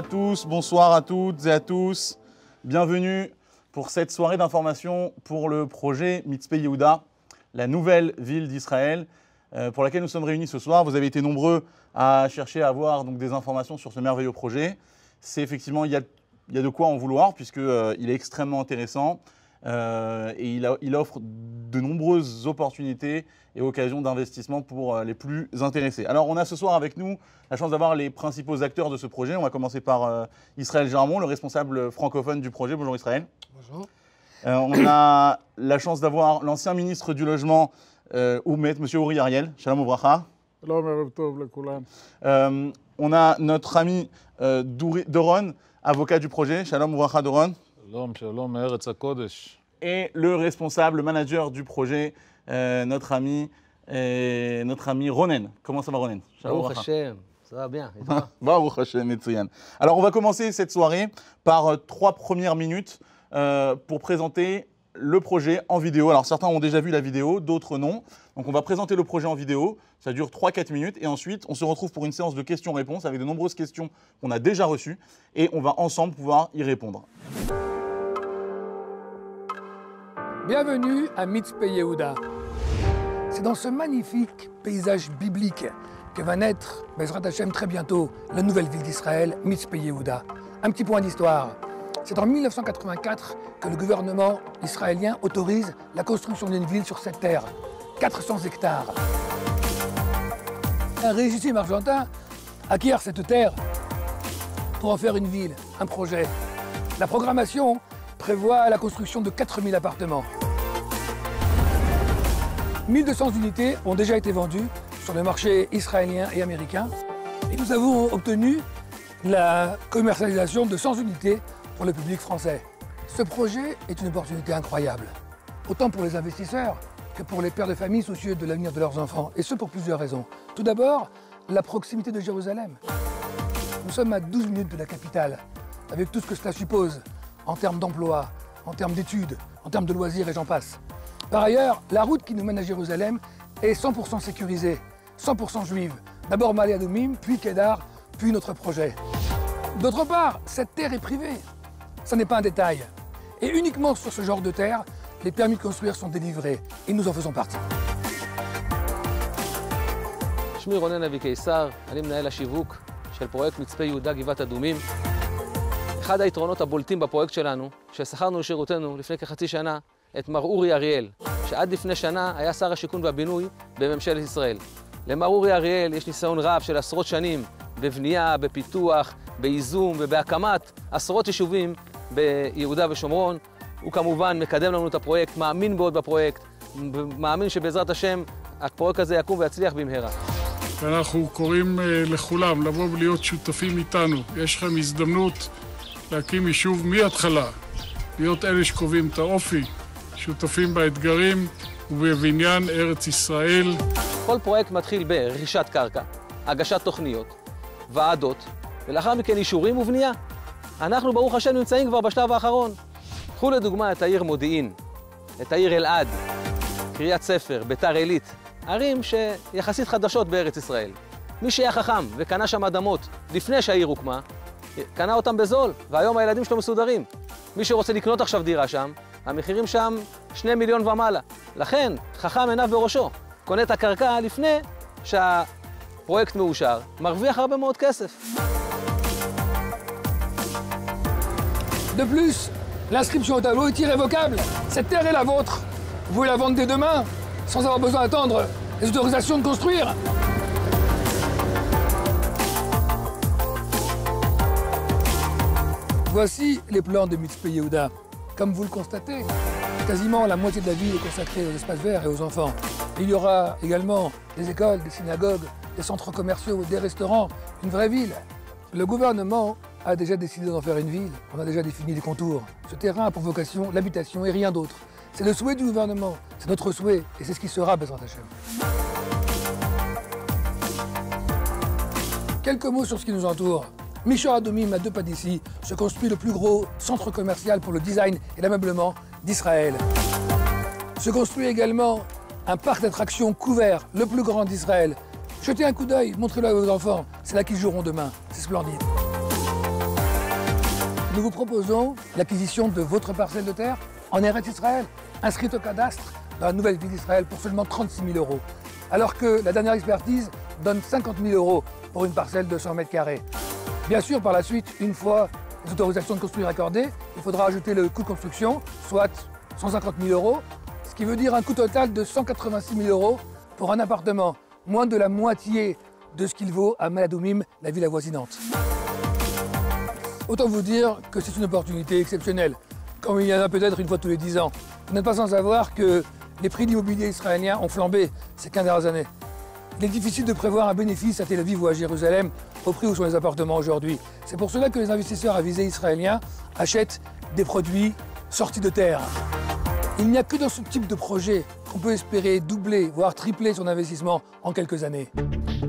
à tous, bonsoir à toutes et à tous. Bienvenue pour cette soirée d'information pour le projet Mitzpe Yehuda, la nouvelle ville d'Israël, pour laquelle nous sommes réunis ce soir. Vous avez été nombreux à chercher à avoir donc, des informations sur ce merveilleux projet. C'est effectivement, il y a de quoi en vouloir, puisqu'il est extrêmement intéressant et il offre de nombreuses opportunités et occasions d'investissement pour les plus intéressés. Alors, on a ce soir avec nous la chance d'avoir les principaux acteurs de ce projet. On va commencer par Israël Jarmon, le responsable francophone du projet. Bonjour Israël. Bonjour. On a la chance d'avoir l'ancien ministre du Logement, M. Uri Ariel. Shalom Uvracha. On a notre ami Doron, avocat du projet. Shalom Uvracha Doron. Shalom, shalom, Eretz HaKodesh. Et le responsable, le manager du projet, notre ami Ronen. Comment ça va Ronen? Baruch Hashem, ça va bien. Et toi? Baruch Hashem, Metsuyan. Alors on va commencer cette soirée par 3 premières minutes pour présenter le projet en vidéo. Alors certains ont déjà vu la vidéo, d'autres non. Donc on va présenter le projet en vidéo, ça dure 3-4 minutes et ensuite on se retrouve pour une séance de questions-réponses avec de nombreuses questions qu'on a déjà reçues et on va ensemble pouvoir y répondre. Bienvenue à Mitzpe Yehuda. C'est dans ce magnifique paysage biblique que va naître, Bezrat Hashem, très bientôt, la nouvelle ville d'Israël, Mitzpe Yehuda. Un petit point d'histoire. C'est en 1984 que le gouvernement israélien autorise la construction d'une ville sur cette terre, 400 hectares. Un régime argentin acquiert cette terre pour en faire une ville, un projet. La programmation prévoit la construction de 4000 appartements. 1200 unités ont déjà été vendues sur le marché israélien et américain. Et nous avons obtenu la commercialisation de 100 unités pour le public français. Ce projet est une opportunité incroyable, autant pour les investisseurs que pour les pères de famille soucieux de l'avenir de leurs enfants, et ce pour plusieurs raisons. Tout d'abord, la proximité de Jérusalem. Nous sommes à 12 minutes de la capitale, avec tout ce que cela suppose, en termes d'emploi, en termes d'études, en termes de loisirs et j'en passe. Par ailleurs, la route qui nous mène à Jérusalem est 100% sécurisée, 100% juive. D'abord Ma'ale Adumim, puis Kedar, puis notre projet. D'autre part, cette terre est privée. Ce n'est pas un détail. Et uniquement sur ce genre de terre, les permis de construire sont délivrés et nous en faisons partie. שמי רונן אבי קיסר, אני מנהל השיווק של פרויקט מצפה יהודה גבעת אדומים. אחד היתרונות הבולטים בפרויקט שלנו, ששכרנו לשירותנו לפני כחצי שנה את מר אורי אריאל, שעד לפני שנה היה שר השיכון והבינוי בממשלת ישראל. למר אורי אריאל יש ניסיון רב של עשרות שנים בבנייה, בפיתוח, בייזום ובהקמת עשרות יישובים ביהודה ושומרון. הוא כמובן מקדם לנו את הפרויקט, מאמין מאוד בפרויקט, מאמין שבעזרת השם הפרויקט הזה יקום ויצליח במהרה. ואנחנו קוראים לכולם לבוא ולהיות שותפים איתנו. יש לכם הזדמנות להקים יישוב מההתחלה, להיות אלה שקובעים את האופי, שותפים באתגרים ובבניין ארץ ישראל. כל פרויקט מתחיל ברכישת קרקע, הגשת תוכניות, ועדות, ולאחר מכן אישורים ובנייה. אנחנו ברוך השם נמצאים כבר בשלב האחרון. קחו לדוגמה את העיר מודיעין, את העיר אלעד, קריית ספר, ביתר עילית, ערים שיחסית חדשות בארץ ישראל. מי שהיה חכם וקנה שם אדמות לפני שהעיר הוקמה, קנה אותם בזול, והיום הילדים שלו מסודרים. מי שרוצה לקנות עכשיו דירה שם, המחירים שם 2 מיליון ומעלה. לכן, חכם עיניו בראשו, קונה את הקרקע לפני שהפרויקט מאושר, מרוויח הרבה מאוד כסף. De plus, l'inscription au tableau est irrévocable. Cette terre est la vôtre. Vous pouvez la vendre dès demain, sans avoir besoin d'attendre les autorisations de construire. Voici les plans de Mitzpe Yehuda. Comme vous le constatez, quasiment la moitié de la ville est consacrée aux espaces verts et aux enfants. Il y aura également des écoles, des synagogues, des centres commerciaux, des restaurants, une vraie ville. Le gouvernement a déjà décidé d'en faire une ville. On a déjà défini les contours. Ce terrain a pour vocation l'habitation et rien d'autre. C'est le souhait du gouvernement, c'est notre souhait et c'est ce qui sera Bezrat Hashem. Quelques mots sur ce qui nous entoure. Mishor Adumim, à 2 pas d'ici, se construit le plus gros centre commercial pour le design et l'ameublement d'Israël. Se construit également un parc d'attractions couvert, le plus grand d'Israël. Jetez un coup d'œil, montrez-le à vos enfants, c'est là qu'ils joueront demain, c'est splendide. Nous vous proposons l'acquisition de votre parcelle de terre en Eretz Israël, inscrite au cadastre dans la nouvelle ville d'Israël pour seulement 36 000 €. Alors que la dernière expertise donne 50 000 € pour une parcelle de 100 mètres carrés. Bien sûr, par la suite, une fois les autorisations de construire accordées, il faudra ajouter le coût de construction, soit 150 000 €, ce qui veut dire un coût total de 186 000 € pour un appartement, moins de la moitié de ce qu'il vaut à Maladoumim, la ville avoisinante. Autant vous dire que c'est une opportunité exceptionnelle, comme il y en a peut-être une fois tous les 10 ans. Vous n'êtes pas sans savoir que les prix de l'immobilier israélien ont flambé ces 15 dernières années. Il est difficile de prévoir un bénéfice à Tel Aviv ou à Jérusalem au prix où sont les appartements aujourd'hui. C'est pour cela que les investisseurs à visée israéliens achètent des produits sortis de terre. Il n'y a que dans ce type de projet qu'on peut espérer doubler, voire tripler son investissement en quelques années.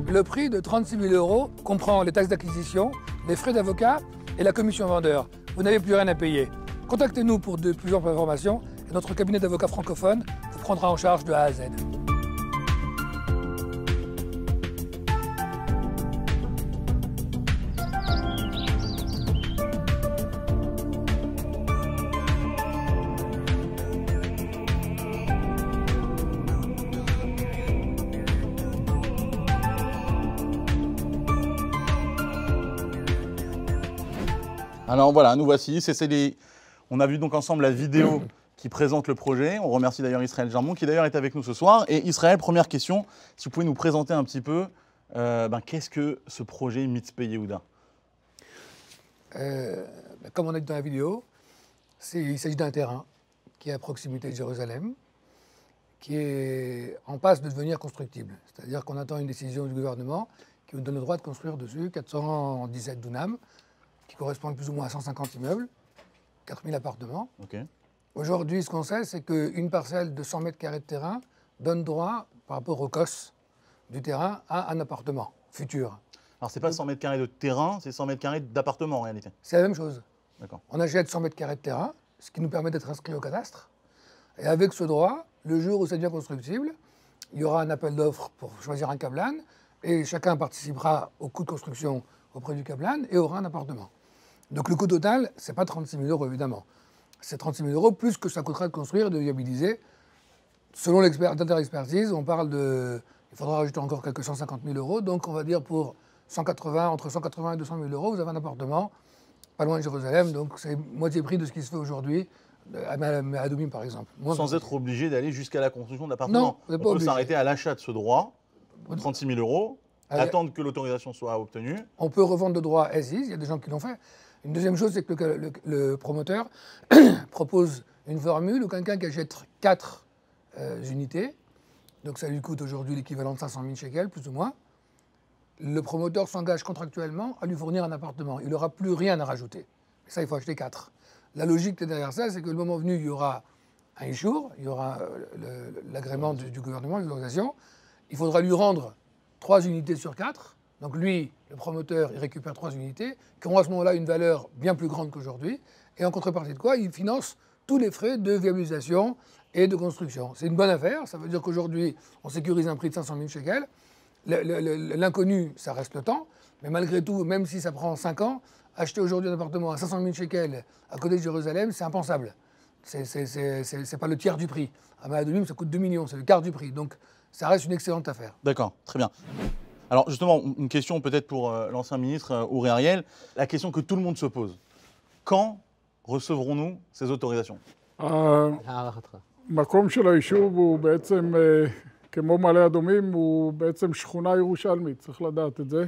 Le prix de 36 000 € comprend les taxes d'acquisition, les frais d'avocat et la commission vendeur. Vous n'avez plus rien à payer. Contactez-nous pour de plus amples informations et notre cabinet d'avocats francophone vous prendra en charge de A à Z. Alors voilà, nous voici. On a vu donc ensemble la vidéo qui présente le projet. On remercie d'ailleurs Israël Jarmon qui d'ailleurs est avec nous ce soir. Et Israël, première question, si vous pouvez nous présenter un petit peu, qu'est-ce que ce projet Mitzpe Yehuda? Comme on a dit dans la vidéo, il s'agit d'un terrain qui est à proximité de Jérusalem, qui est en passe de devenir constructible. C'est-à-dire qu'on attend une décision du gouvernement qui nous donne le droit de construire dessus 417 dunams, qui correspondent plus ou moins à 150 immeubles, 4000 appartements. Okay. Aujourd'hui, ce qu'on sait, c'est qu'une parcelle de 100 mètres carrés de terrain donne droit, par rapport au COS du terrain, à un appartement futur. Alors, ce n'est pas 100 mètres carrés de terrain, c'est 100 mètres carrés d'appartement en réalité. C'est la même chose. D'accord. On achète 100 mètres carrés de terrain, ce qui nous permet d'être inscrits au cadastre. Et avec ce droit, le jour où ça devient constructible, il y aura un appel d'offres pour choisir un cablan, et chacun participera au coût de construction auprès du cablan et aura un appartement. Donc le coût total, ce n'est pas 36 000 € évidemment. C'est 36 000 € plus que ça coûtera de construire et de viabiliser. Selon l'expertise, on parle de... Il faudra rajouter encore quelques 150 000 €. Donc on va dire pour entre 180 et 200 000 €, vous avez un appartement pas loin de Jérusalem. Donc c'est moitié prix de ce qui se fait aujourd'hui à Maladoumim par exemple. Sans être obligé d'aller jusqu'à la construction de l'appartement. Non, on peut s'arrêter à l'achat de ce droit, 36 000 €, attendre que l'autorisation soit obtenue. On peut revendre le droit as is, il y a des gens qui l'ont fait. Une deuxième chose, c'est que le promoteur propose une formule où quelqu'un qui achète 4 unités, donc ça lui coûte aujourd'hui l'équivalent de 500 000 shekels, plus ou moins, le promoteur s'engage contractuellement à lui fournir un appartement. Il n'aura plus rien à rajouter. Et ça, il faut acheter 4. La logique derrière ça, c'est que le moment venu, il y aura un ishour, il y aura l'agrément du gouvernement, l'autorisation. Il faudra lui rendre 3 unités sur 4. Donc lui, le promoteur, il récupère 3 unités, qui auront à ce moment-là une valeur bien plus grande qu'aujourd'hui. Et en contrepartie de quoi, il finance tous les frais de viabilisation et de construction. C'est une bonne affaire. Ça veut dire qu'aujourd'hui, on sécurise un prix de 500 000 shekels. L'inconnu, ça reste le temps. Mais malgré tout, même si ça prend 5 ans, acheter aujourd'hui un appartement à 500 000 shekels à côté de Jérusalem, c'est impensable. C'est pas le tiers du prix. À Maladoumim, ça coûte 2 millions, c'est le quart du prix. Donc ça reste une excellente affaire. D'accord, très bien. Alors justement, une question peut-être pour l'ancien ministre Uri Ariel, la question que tout le monde se pose. Quand recevrons-nous ces autorisations? המקום של היישוב הוא בעצם, כמו מעלה אדומים, הוא בעצם שכונה ירושלמית, צריך לדעת את זה,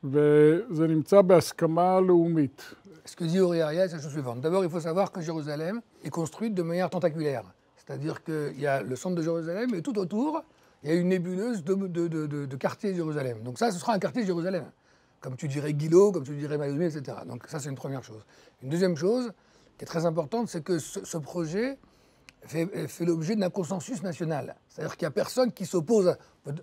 וזה נמצא בהסכמה לאומית. Ce que dit Uri Ariel, c'est la chose suivante. D'abord, il faut savoir que Jérusalem est construite de manière tentaculaire. C'est-à-dire qu'il y a le centre de Jérusalem et tout autour, il y a une nébuleuse de quartiers de Jérusalem. Donc ça, ce sera un quartier de Jérusalem. Comme tu dirais Guillot, comme tu dirais Maladoumim, etc. Donc ça, c'est une première chose. Une deuxième chose, qui est très importante, c'est que ce projet fait l'objet d'un consensus national. C'est-à-dire qu'il n'y a personne qui s'oppose,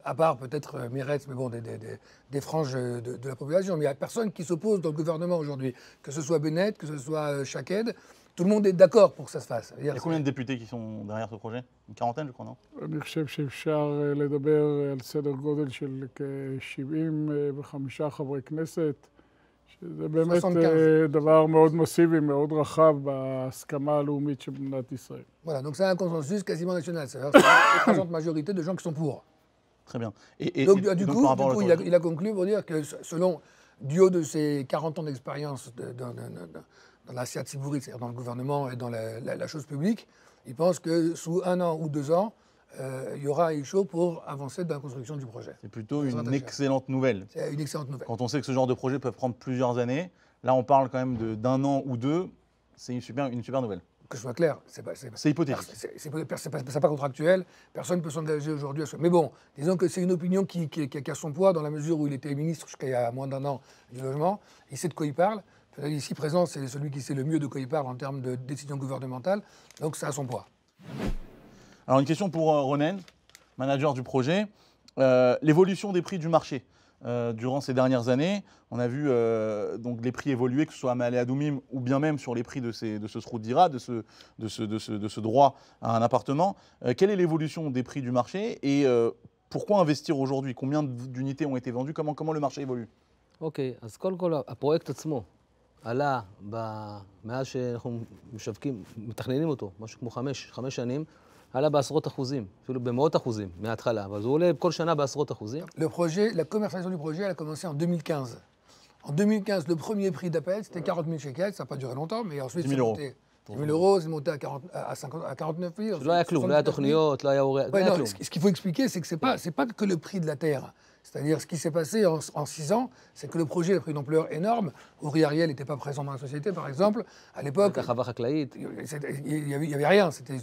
à part peut-être Meretz, mais bon, des franges de la population, mais il n'y a personne qui s'oppose dans le gouvernement aujourd'hui. Que ce soit Bennett, que ce soit Shaked, tout le monde est d'accord pour que ça se fasse. Il y a combien de députés qui sont derrière ce projet? Une quarantaine, je crois, non? אני חושב שאפשר לדבר על סדר גודל של כ-75 חברי כנסת שזה באמת 75. דבר מאוד מסיבי, מאוד רחב בהסכמה הלאומית של מדינת ישראל. Voilà, donc c'est un consensus quasiment national. C'est-à-dire que c'est une écrasante majorité de gens qui sont pour. Très bien. Donc, du donc, coup, par rapport à l'autorité- il a conclu pour dire que selon, du haut de ses 40 ans d'expérience dans la Siat Sibouri, c'est-à-dire dans le gouvernement et dans la chose publique, il pense que sous 1 an ou 2 ans, il y aura un chaud pour avancer dans la construction du projet. C'est plutôt Ça une va excellente nouvelle. C'est une excellente nouvelle. Quand on sait que ce genre de projet peut prendre plusieurs années, là on parle quand même d'un an ou deux, c'est une super nouvelle. Que ce soit clair, C'est hypothétique. c'est pas contractuel, personne ne peut s'engager aujourd'hui à ce. Mais bon, disons que c'est une opinion qui a son poids dans la mesure où il était ministre jusqu'à il y a moins d'1 an du logement, il sait de quoi il parle. Ici présent, c'est celui qui sait le mieux de quoi il parle en termes de décision gouvernementale, donc ça a son poids. Alors une question pour Ronen, manager du projet. L'évolution des prix du marché. Durant ces dernières années, on a vu donc les prix évoluer, que ce soit à Ma'ale Adoumim ou bien même sur les prix de ce srout dira, de ce droit à un appartement. Quelle est l'évolution des prix du marché et pourquoi investir aujourd'hui? Combien d'unités ont été vendues? Comment le marché évolue? אוקיי, אז קודם כל הפרויקט עצמו עלה מאז שאנחנו מתכננים אותו, משהו כמו 5 שנים, עלה בעשרות אחוזים, אפילו במאות אחוזים מההתחלה, אבל זה עולה כל שנה בעשרות אחוזים. Le projet, la commercialisation du projet, elle a commencé en 2015. En 2015, le premier prix d'appel, c'était 40 000 shekels, ça n'a pas duré longtemps, mais ensuite 10 000 c'est monté. 10 000 euros, c'est monté à 49 000. לא היה כלום, לא היה תוכניות, לא היה אורי... Ouais, non, ce qu'il faut expliquer, c'est que ce n'est pas que le prix de la terre. C'est-à-dire, ce qui s'est passé en 6 ans, c'est que le projet a pris une ampleur énorme. Uri Ariel n'était pas présent dans la société, par exemple. À l'époque, הייתה חווה חקלאית. il n'y avait rien, c'était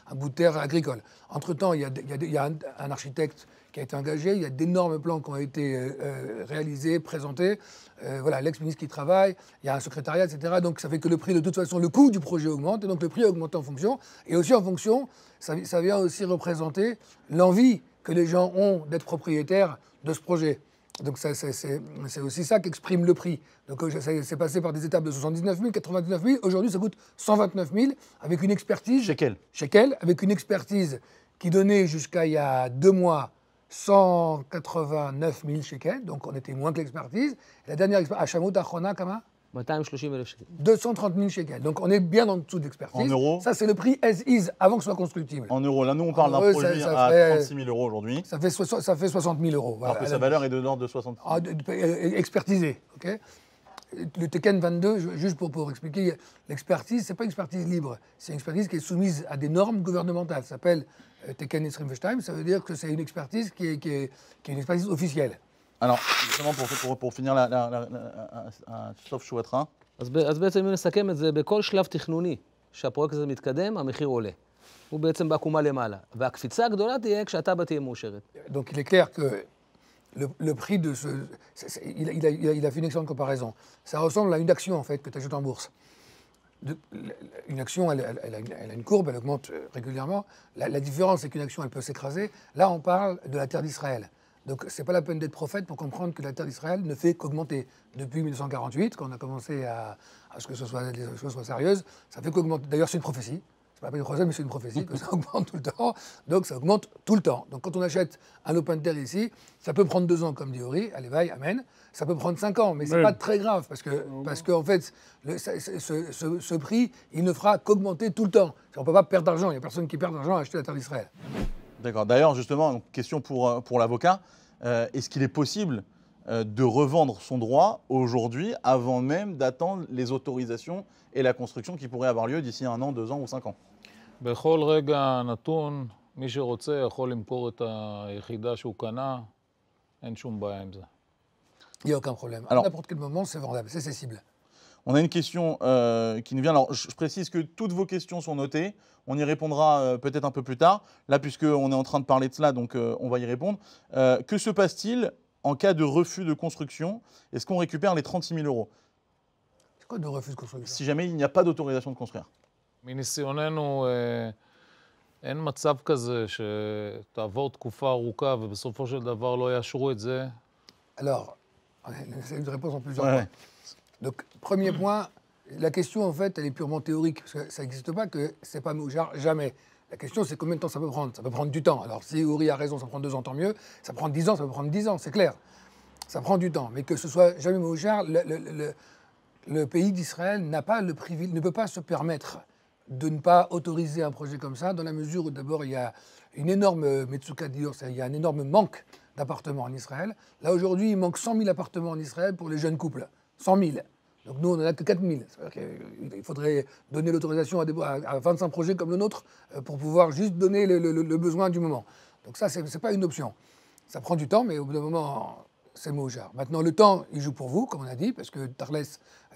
un bout de terre agricole. Entre-temps, il y a un architecte qui a été engagé, il y a d'énormes plans qui ont été réalisés, présentés. Voilà, l'ex-ministre qui travaille, il y a un secrétariat, etc. Donc ça fait que le prix, de toute façon, le coût du projet augmente, et donc le prix a augmenté en fonction. Et aussi en fonction, ça vient aussi représenter l'envie que les gens ont d'être propriétaires de ce projet. Donc c'est aussi ça qu'exprime le prix. Donc c'est passé par des étapes de 79 000, 99 000. Aujourd'hui, ça coûte 129 000 avec une expertise. Shekel, avec une expertise qui donnait jusqu'à il y a 2 mois 189 000 shekels. Donc on était moins que l'expertise. La dernière expertise, à Shamut Achona, Kama 230,000 shekels. 230 000 shekels. Donc on est bien en dessous de l'expertise. En euros? Ça, c'est le prix as is, avant que ce soit constructible. En euros, là nous on parle d'un euros, produit ça à fait- 36 000 euros aujourd'hui, Ça fait 60 000 euros. alors Voilà. que sa valeur est de l'ordre de 60 000. Expertisé. ok. Le Tekken 22, juste pour expliquer, l'expertise, ce n'est pas une expertise libre. C'est une expertise qui est soumise à des normes gouvernementales. Ça s'appelle Tekken Esrimvestheim. Ça veut dire que c'est une expertise qui est une expertise officielle. Alors justement pour finir סוף שואתך. אז בעצם אם נסכם את זה, בכל שלב תכנוני שהפרויקט הזה מתקדם, המחיר עולה. הוא בעצם בעקומה למעלה. והקפיצה הגדולה תהיה כשהתב"ע תהיה מאושרת. Donc il est clair que le prix de ce... Il a fait une excellente comparaison. Ça ressemble à une action en fait que tu achètes en bourse. Une action, elle a une courbe, elle augmente régulièrement. La différence, c'est qu'une action, elle peut s'écraser. Là, on parle de la terre d'Israël. Donc, ce n'est pas la peine d'être prophète pour comprendre que la terre d'Israël ne fait qu'augmenter. Depuis 1948, quand on a commencé à ce que les choses soient sérieuses, ça fait qu'augmenter. D'ailleurs, c'est une prophétie. Ce n'est pas une croisade, mais c'est une prophétie, que ça augmente tout le temps. Donc, ça augmente tout le temps. Donc, quand on achète un lopin de terre ici, ça peut prendre 2 ans, comme dit Ori, allez, vaille, amen. Ça peut prendre 5 ans, mais ce n'est pas très grave, parce que en fait, ce prix, il ne fera qu'augmenter tout le temps. On ne peut pas perdre d'argent. Il n'y a personne qui perd d'argent à acheter la terre d'Israël. D'accord. D'ailleurs, justement, une question pour l'avocat. Est-ce qu'il est possible de revendre son droit aujourd'hui avant même d'attendre les autorisations et la construction qui pourraient avoir lieu d'ici 1 an, 2 ans ou 5 ans? בכל רגע נתון, מי שרוצה יכול למכור את היחידה שהוא קנה, אין שום בעיה עם זה. Il n'y a aucun problème. À Alors- n'importe quel moment, c'est vendable, c'est cessible. On a une question qui nous vient. Alors, je précise que toutes vos questions sont notées. On y répondra peut-être un peu plus tard. Là, puisqu'on est en train de parler de cela, donc on va y répondre. Que se passe-t-il en cas de refus de construction? Est-ce qu'on récupère les 36 000 euros C'est quoi de refus de construction? si jamais il n'y a pas d'autorisation de construire? מניסיוננו, אין מצב כזה שתעבור תקופה ארוכה ובסופו של דבר לא יאשרו את זה. Alors, c'est une réponse en plusieurs Ouais. points. Donc, premier point, la question, en fait, elle est purement théorique, parce que ça n'existe pas que c'est pas mouchard, jamais. La question, c'est combien de temps ça peut prendre? Ça peut prendre du temps. Alors, si Uri a raison, ça prend 2 ans, tant mieux. Ça prend 10 ans, ça peut prendre 10 ans, c'est clair. Ça prend du temps, mais que ce soit jamais Mouchard, le pays d'Israël n'a pas le privilège, ne peut pas se permettre de ne pas autoriser un projet comme ça, dans la mesure où d'abord il y a une énorme Metsuka Dior, il y a un énorme manque d'appartements en Israël. Là aujourd'hui, il manque 100 000 appartements en Israël pour les jeunes couples. 100 000. Donc nous, on n'en a que 4 000. Il faudrait donner l'autorisation à 25 projets comme le nôtre pour pouvoir juste donner le besoin du moment. Donc ça, c'est pas une option. Ça prend du temps, mais au bout d'un moment, c'est Mouchard. Maintenant, le temps, il joue pour vous, comme on a dit, parce que Tarles,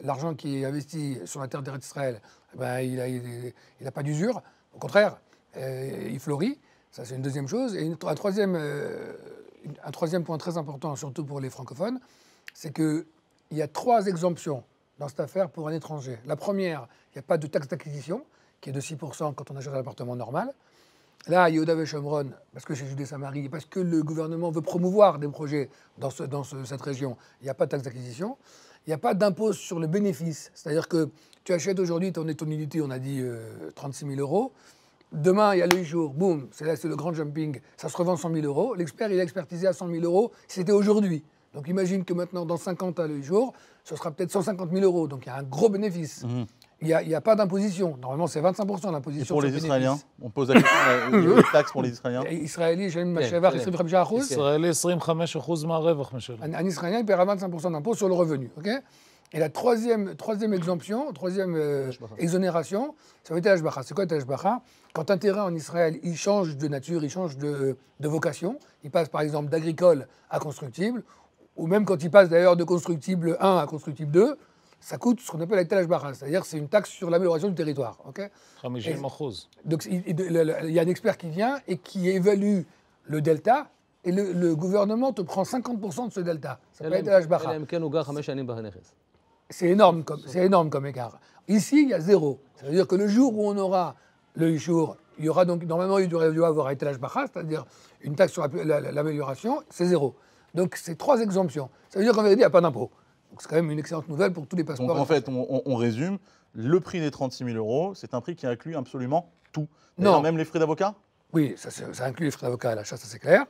l'argent qui est investi sur la terre d'Israël, ben, il n'a pas d'usure. Au contraire, il fleurit. Ça, c'est une deuxième chose. Et un troisième point très important, surtout pour les francophones, c'est qu'il y a 3 exemptions dans cette affaire pour un étranger. La première, il n'y a pas de taxe d'acquisition, qui est de 6% quand on achète un appartement normal. Là, Yehuda Veshomron, parce que c'est Judée-Samarie, parce que le gouvernement veut promouvoir des projets dans cette région, il n'y a pas de taxe d'acquisition. Il n'y a pas d'impôt sur le bénéfice. C'est-à-dire que tu achètes aujourd'hui ton unité, on a dit 36 000 euros. Demain, il y a le jour, boum, c'est le grand jumping, ça se revend 100 000 euros. L'expert, il a expertisé à 100 000 euros si c'était aujourd'hui. Donc imagine que maintenant, dans 50 ans, le jour, ce sera peut-être 150 000 euros. Donc il y a un gros bénéfice. Mmh. Il n'y a pas d'imposition. Normalement, c'est 25% d'imposition. Et pour les Israéliens, on pose la question des taxes pour les Israéliens. Israéli, j'ai une machèvre, 25%. Israéli, 25% מהרווח משלו. Un Israélien, il paiera 25% d'impôt sur le revenu. Okay, et la troisième exemption, exonération, ça va être l'ashbacha. C'est quoi l'ashbacha? Quand un terrain en Israël, il change de nature, il change de vocation, il passe par exemple d'agricole à constructible, ou même quand il passe d'ailleurs de constructible 1 à constructible 2, ça coûte ce qu'on appelle la telashbacha, c'est-à-dire c'est une taxe sur l'amélioration du territoire. Okay, 50%. Donc il y a un expert qui vient et qui évalue le delta, et le gouvernement te prend 50% de ce delta. Ça peut être l'ashbacha. C'est énorme comme écart. Ici, il y a 0. Ça veut dire que le jour où on aura le jour, il y aura donc, normalement, il doit y avoir été l'ashbacha, c'est-à-dire une taxe sur l'amélioration, c'est 0. Donc c'est 3 exemptions. Ça veut dire qu'en vérité, il n'y a pas d'impôt. Donc c'est quand même une excellente nouvelle pour tous les passeports. Donc en fait, on résume, le prix des 36 000 euros, c'est un prix qui inclut absolument tout. Non. Même les frais d'avocat? Oui, ça inclut les frais d'avocat à l'achat, ça c'est clair.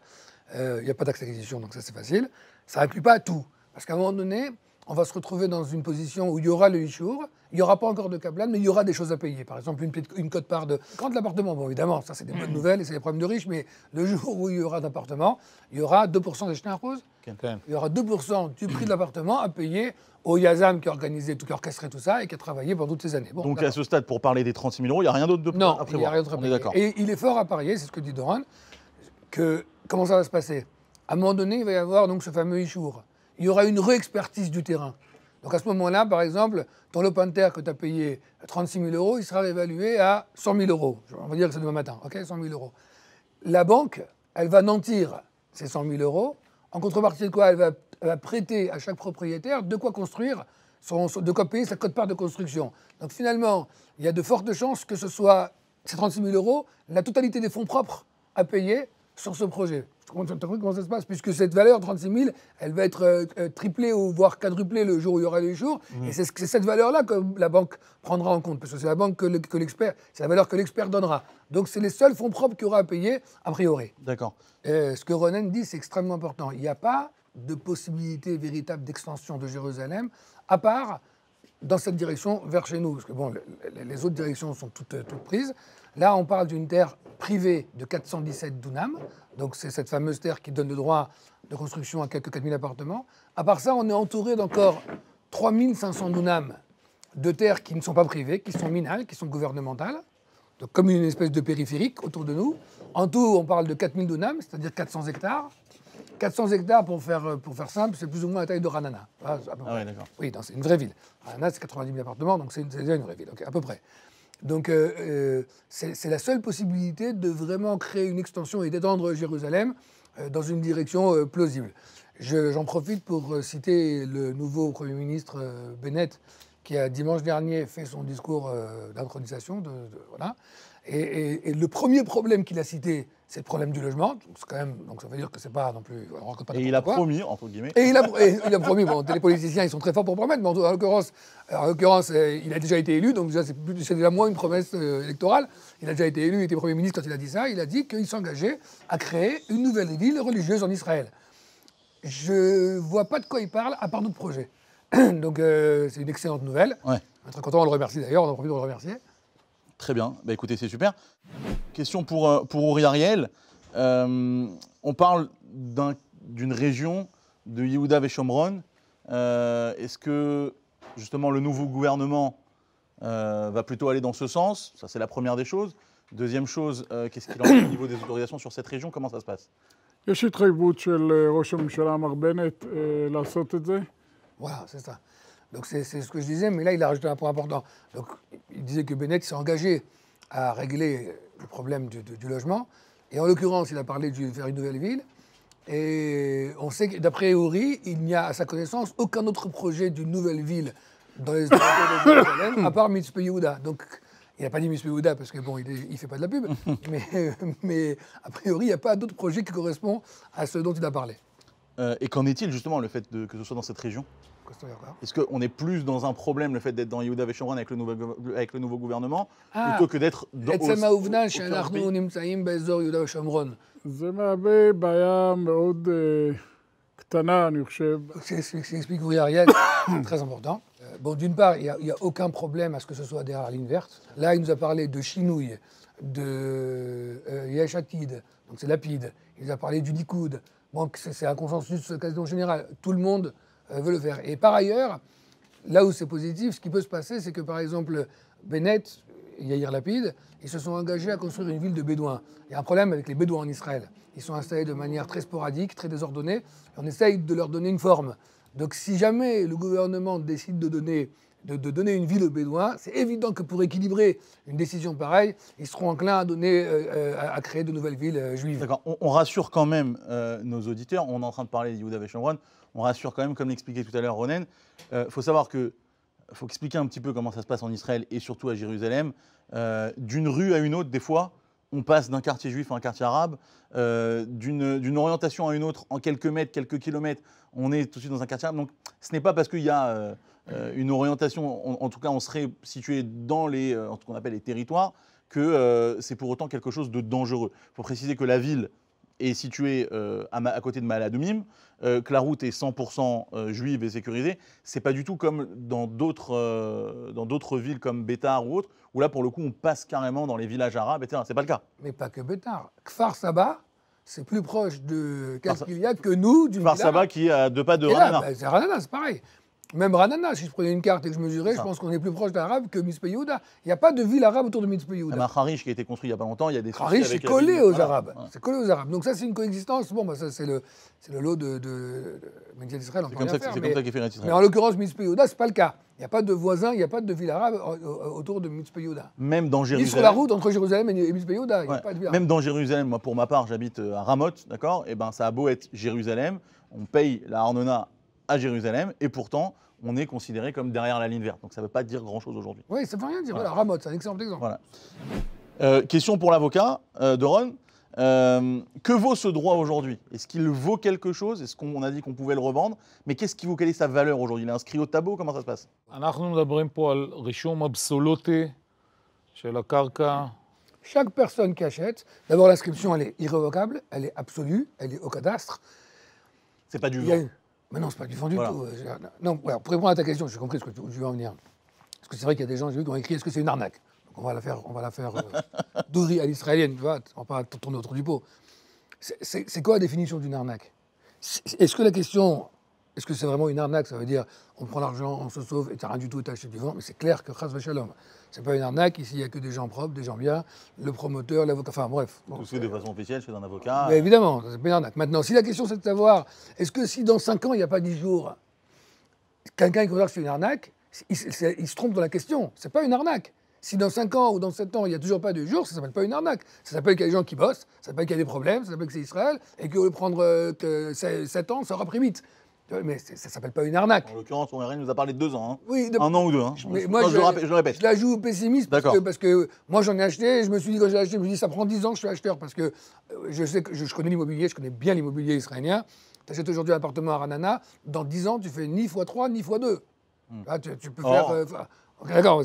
Il n'y a pas taxe d'acquisition, donc ça c'est facile. Ça n'inclut pas tout. Parce qu'à un moment donné, on va se retrouver dans une position où il y aura le Ishour, il n'y aura pas encore de Kaplan, mais il y aura des choses à payer. Par exemple, une quote-part de... Quand l'appartement, bon évidemment, ça c'est des bonnes nouvelles et c'est des problèmes de riches, mais le jour où il y aura d'appartement, il y aura 2% des Schnarrose. Il y aura 2% du prix de l'appartement à payer au Yazam qui a organisé, qui a orchestré tout ça et qui a travaillé pendant toutes ces années. Bon, donc à ce stade, pour parler des 36 000 euros, il n'y a rien d'autre à prévoir. Non, il n'y a rien d'autre à payer. Et il est fort à parier, c'est ce que dit Doran, que comment ça va se passer? À un moment donné, il va y avoir donc ce fameux Ishour. Il y aura une réexpertise du terrain. Donc à ce moment-là, par exemple, ton lopin de terre que tu as payé 36 000 euros, il sera réévalué à 100 000 euros. On va dire que c'est demain matin, ok, 100 000 euros. La banque, elle va nantir ces 100 000 euros. En contrepartie de quoi, elle va prêter à chaque propriétaire de quoi construire, de quoi payer sa quote-part de construction. Donc finalement, il y a de fortes chances que ce soit ces 36 000 euros, la totalité des fonds propres à payer sur ce projet. Tu as compris comment ça se passe? Puisque cette valeur, 36 000, elle va être triplée ou voire quadruplée le jour où il y aura les jours. Et c'est cette valeur-là que la banque prendra en compte. Parce que c'est la banque que l'expert, c'est la valeur que l'expert donnera. Donc c'est les seuls fonds propres qu'il y aura à payer, a priori. D'accord. Ce que Ronen dit, c'est extrêmement important. Il n'y a pas de possibilité véritable d'extension de Jérusalem, à part dans cette direction vers chez nous. Parce que bon, les autres directions sont toutes prises. Là, on parle d'une terre privée de 417 dunam. Donc c'est cette fameuse terre qui donne le droit de construction à quelques 4000 appartements. À part ça, on est entouré d'encore 3500 dunam de terres qui ne sont pas privées, qui sont minales, qui sont gouvernementales. Donc comme une espèce de périphérique autour de nous. En tout, on parle de 4000 dunam, c'est-à-dire 400 hectares. 400 hectares, pour faire simple, c'est plus ou moins la taille de Ranana. Ah oui, d'accord. Oui, c'est une vraie ville. Ranana, c'est 90 000 appartements, donc c'est déjà une vraie ville, okay, à peu près. Donc c'est la seule possibilité de vraiment créer une extension et d'étendre Jérusalem dans une direction plausible. J'en profite pour citer le nouveau Premier ministre Bennett, qui a dimanche dernier fait son discours d'intronisation. Voilà. Et le premier problème qu'il a cité, c'est le problème du logement. Donc ça veut dire que c'est pas non plus... Et il a promis, entre guillemets. Et il a promis, bon, les politiciens, ils sont très forts pour promettre, mais en l'occurrence, il a déjà été élu, donc déjà, c'est déjà moins une promesse électorale. Il a déjà été élu, il était Premier ministre quand il a dit ça. Il a dit qu'il s'engageait à créer une nouvelle ville religieuse en Israël. Je ne vois pas de quoi il parle, à part notre projet. Donc, c'est une excellente nouvelle. Ouais. On est très content, on le remercie d'ailleurs, on en profite de le remercier. Très bien. Bah, écoutez, c'est super. Question pour Uri Ariel. On parle d'une région de Yehuda Veshomron. Est-ce que, justement, le nouveau gouvernement va plutôt aller dans ce sens? Ça, c'est la première des choses. Deuxième chose, qu'est-ce qu'il en est au niveau des autorisations sur cette région? Comment ça se passe? יש התחייבות של ראש הממשלה מר בנט לעשות את זה. Voilà, c'est ça. Donc c'est ce que je disais, mais là il a rajouté un point important. Donc il disait que Bennett s'est engagé à régler le problème du logement. Et en l'occurrence, il a parlé de faire une nouvelle ville. Et on sait que d'après Uri, il n'y a à sa connaissance aucun autre projet d'une nouvelle ville dans les États de Jérusalem, à part Mitzpe Yehuda. Donc il n'a pas dit Mitzpe Yehuda parce que bon, il ne fait pas de la pub. mais a priori, il n'y a pas d'autre projet qui correspond à ce dont il a parlé. Et qu'en est-il justement le fait que ce soit dans cette région? Est-ce qu'on est plus dans un problème, le fait d'être dans Yehuda Veshomron avec le nouveau gouvernement, plutôt que d'être dans... עצם העובדה שאנחנו נמצאים באזור יהודה ושומרון. זה מהווה בעיה מאוד קטנה, אני חושב. J'explique Uri Ariel, c'est très important. Bon, d'une part, il n'y a aucun problème à ce que ce soit des lignes vertes. Là, il nous a parlé de Shinouï, de Yesh Atid, donc c'est Lapide. Il nous a parlé du Likoud. Bon, c'est un consensus quasiment général. Tout le monde veut le faire. Et par ailleurs, là où c'est positif, ce qui peut se passer, c'est que par exemple, Bennett et Yair Lapid, ils se sont engagés à construire une ville de Bédouins. Il y a un problème avec les Bédouins en Israël. Ils sont installés de manière très sporadique, très désordonnée, et on essaye de leur donner une forme. Donc si jamais le gouvernement décide de donner une ville aux Bédouins, c'est évident que pour équilibrer une décision pareille, ils seront enclins à créer de nouvelles villes juives. D'accord. On rassure quand même nos auditeurs. On est en train de parler de Yehuda Veshomron. On rassure quand même, comme l'expliquait tout à l'heure Ronen. Faut savoir que faut expliquer un petit peu comment ça se passe en Israël et surtout à Jérusalem. D'une rue à une autre, des fois, on passe d'un quartier juif à un quartier arabe. D'une orientation à une autre, en quelques mètres, quelques kilomètres, on est tout de suite dans un quartier arabe. Donc, ce n'est pas parce qu'il y a une orientation, en tout cas, on serait situé dans ce qu'on appelle les territoires, que c'est pour autant quelque chose de dangereux. Il faut préciser que la ville est située à côté de Maaladoumim, que la route est 100% juive et sécurisée. Ce n'est pas du tout comme dans d'autres villes comme Bétar ou autres, où là, pour le coup, on passe carrément dans les villages arabes, etc. Ce n'est pas le cas. Mais pas que Bétar. Kfar Saba, c'est plus proche de Kaskilia que nous, d'une Kfar ville Saba arabe. qui est à 2 pas de Et là, Ranana. c'est Ranana, c'est pareil. Même Ranana, si je prenais une carte et que je mesurais, je pense qu'on est plus proche d'Arabe que Mitzpe Yehuda. Il n'y a pas de ville arabe autour de Mitzpe Yehuda. Même à Harish qui a été construit il n'y a pas longtemps, il y a des soucis Harish, c'est avec la collé ville. aux Voilà. Arabes. Voilà. C'est collé aux Arabes. Donc ça, c'est une coexistence. Bon, bah, ça, c'est le lot de médias d'Israël. C'est comme ça qu'est fait Mais Israël. en l'occurrence, Mitzpe Yehuda, ce n'est pas le cas. Il n'y a pas de voisins, il n'y a pas de ville arabe autour de Mitzpe Yehuda. Même dans Ni sur Jérusalem. la route entre Jérusalem et Mitzpe Yehuda, il n'y a Ouais. pas de ville arabe. Même dans Jérusalem, moi pour ma part, j'habite à Ramoth, d'accord? Et ben ça a beau être Jérusalem, on paye la Arnona à Jérusalem, et pourtant on est considéré comme derrière la ligne verte. Donc ça ne veut pas dire grand-chose aujourd'hui. Oui, ça ne veut rien dire. Voilà. Voilà, Ramoth, c'est un excellent exemple. Voilà. Question pour l'avocat, Doron. Que vaut ce droit aujourd'hui? Est-ce qu'il vaut quelque chose? Est-ce qu'on a dit qu'on pouvait le revendre? Mais qu'est-ce qui vaut? Quelle est sa valeur aujourd'hui? Il est inscrit au tableau? Comment ça se passe? אנחנו מדברים פה על רישום אבסולוטי של הקרקע. Chaque personne qui achète, d'abord l'inscription, elle est irrévocable, elle est absolue, elle est au cadastre. C'est pas du Il y a vent. eu- Mais non, c'est pas du vent du Voilà. tout. Non, voilà, pour répondre à ta question, j'ai compris ce que tu veux en venir. Parce que c'est vrai qu'il y a des gens, j'ai vu, qui ont écrit, est-ce que c'est une arnaque? Donc on va la faire d'ouri à l'israélienne, tu vois, on va pas tourner autour du pot. C'est quoi la définition d'une arnaque? Est-ce que la question, est-ce que c'est vraiment une arnaque? Ça veut dire, on prend l'argent, on se sauve, et t'as rien du tout, et t'as acheté du vent. Mais c'est clair que chas v'shalom, c'est pas une arnaque. Ici, il n'y a que des gens propres, des gens bien, le promoteur, l'avocat, enfin bref. Bon, Tout se fait de façon officielle chez un avocat. mais évidemment, c'est pas une arnaque. Maintenant, si la question c'est de savoir, est-ce que si dans 5 ans, il n'y a pas 10 jours, quelqu'un qui considère que c'est une arnaque, il se trompe dans la question. C'est pas une arnaque. Si dans 5 ans ou dans 7 ans, il n'y a toujours pas de jours, ça ne s'appelle pas une arnaque. Ça s'appelle qu'il y a des gens qui bossent, ça s'appelle qu'il y a des problèmes, ça s'appelle que c'est Israël, et que prendre 7 ans, ça aura pris vite. Mais ça ne s'appelle pas une arnaque. En l'occurrence, on nous a parlé de 2 ans. Hein. Oui, 1 an ou 2. Hein. Mais Non, moi, je le répète. Je la joue pessimiste D'accord. parce que moi j'en ai acheté, et je me suis dit quand j'ai acheté, je me suis dit ça prend 10 ans que je suis acheteur parce que je sais que je connais l'immobilier, je connais bien l'immobilier israélien. Tu achètes aujourd'hui un appartement à Ranana, dans 10 ans tu fais ni x3 ni x2. Là, tu peux faire. Okay, d'accord.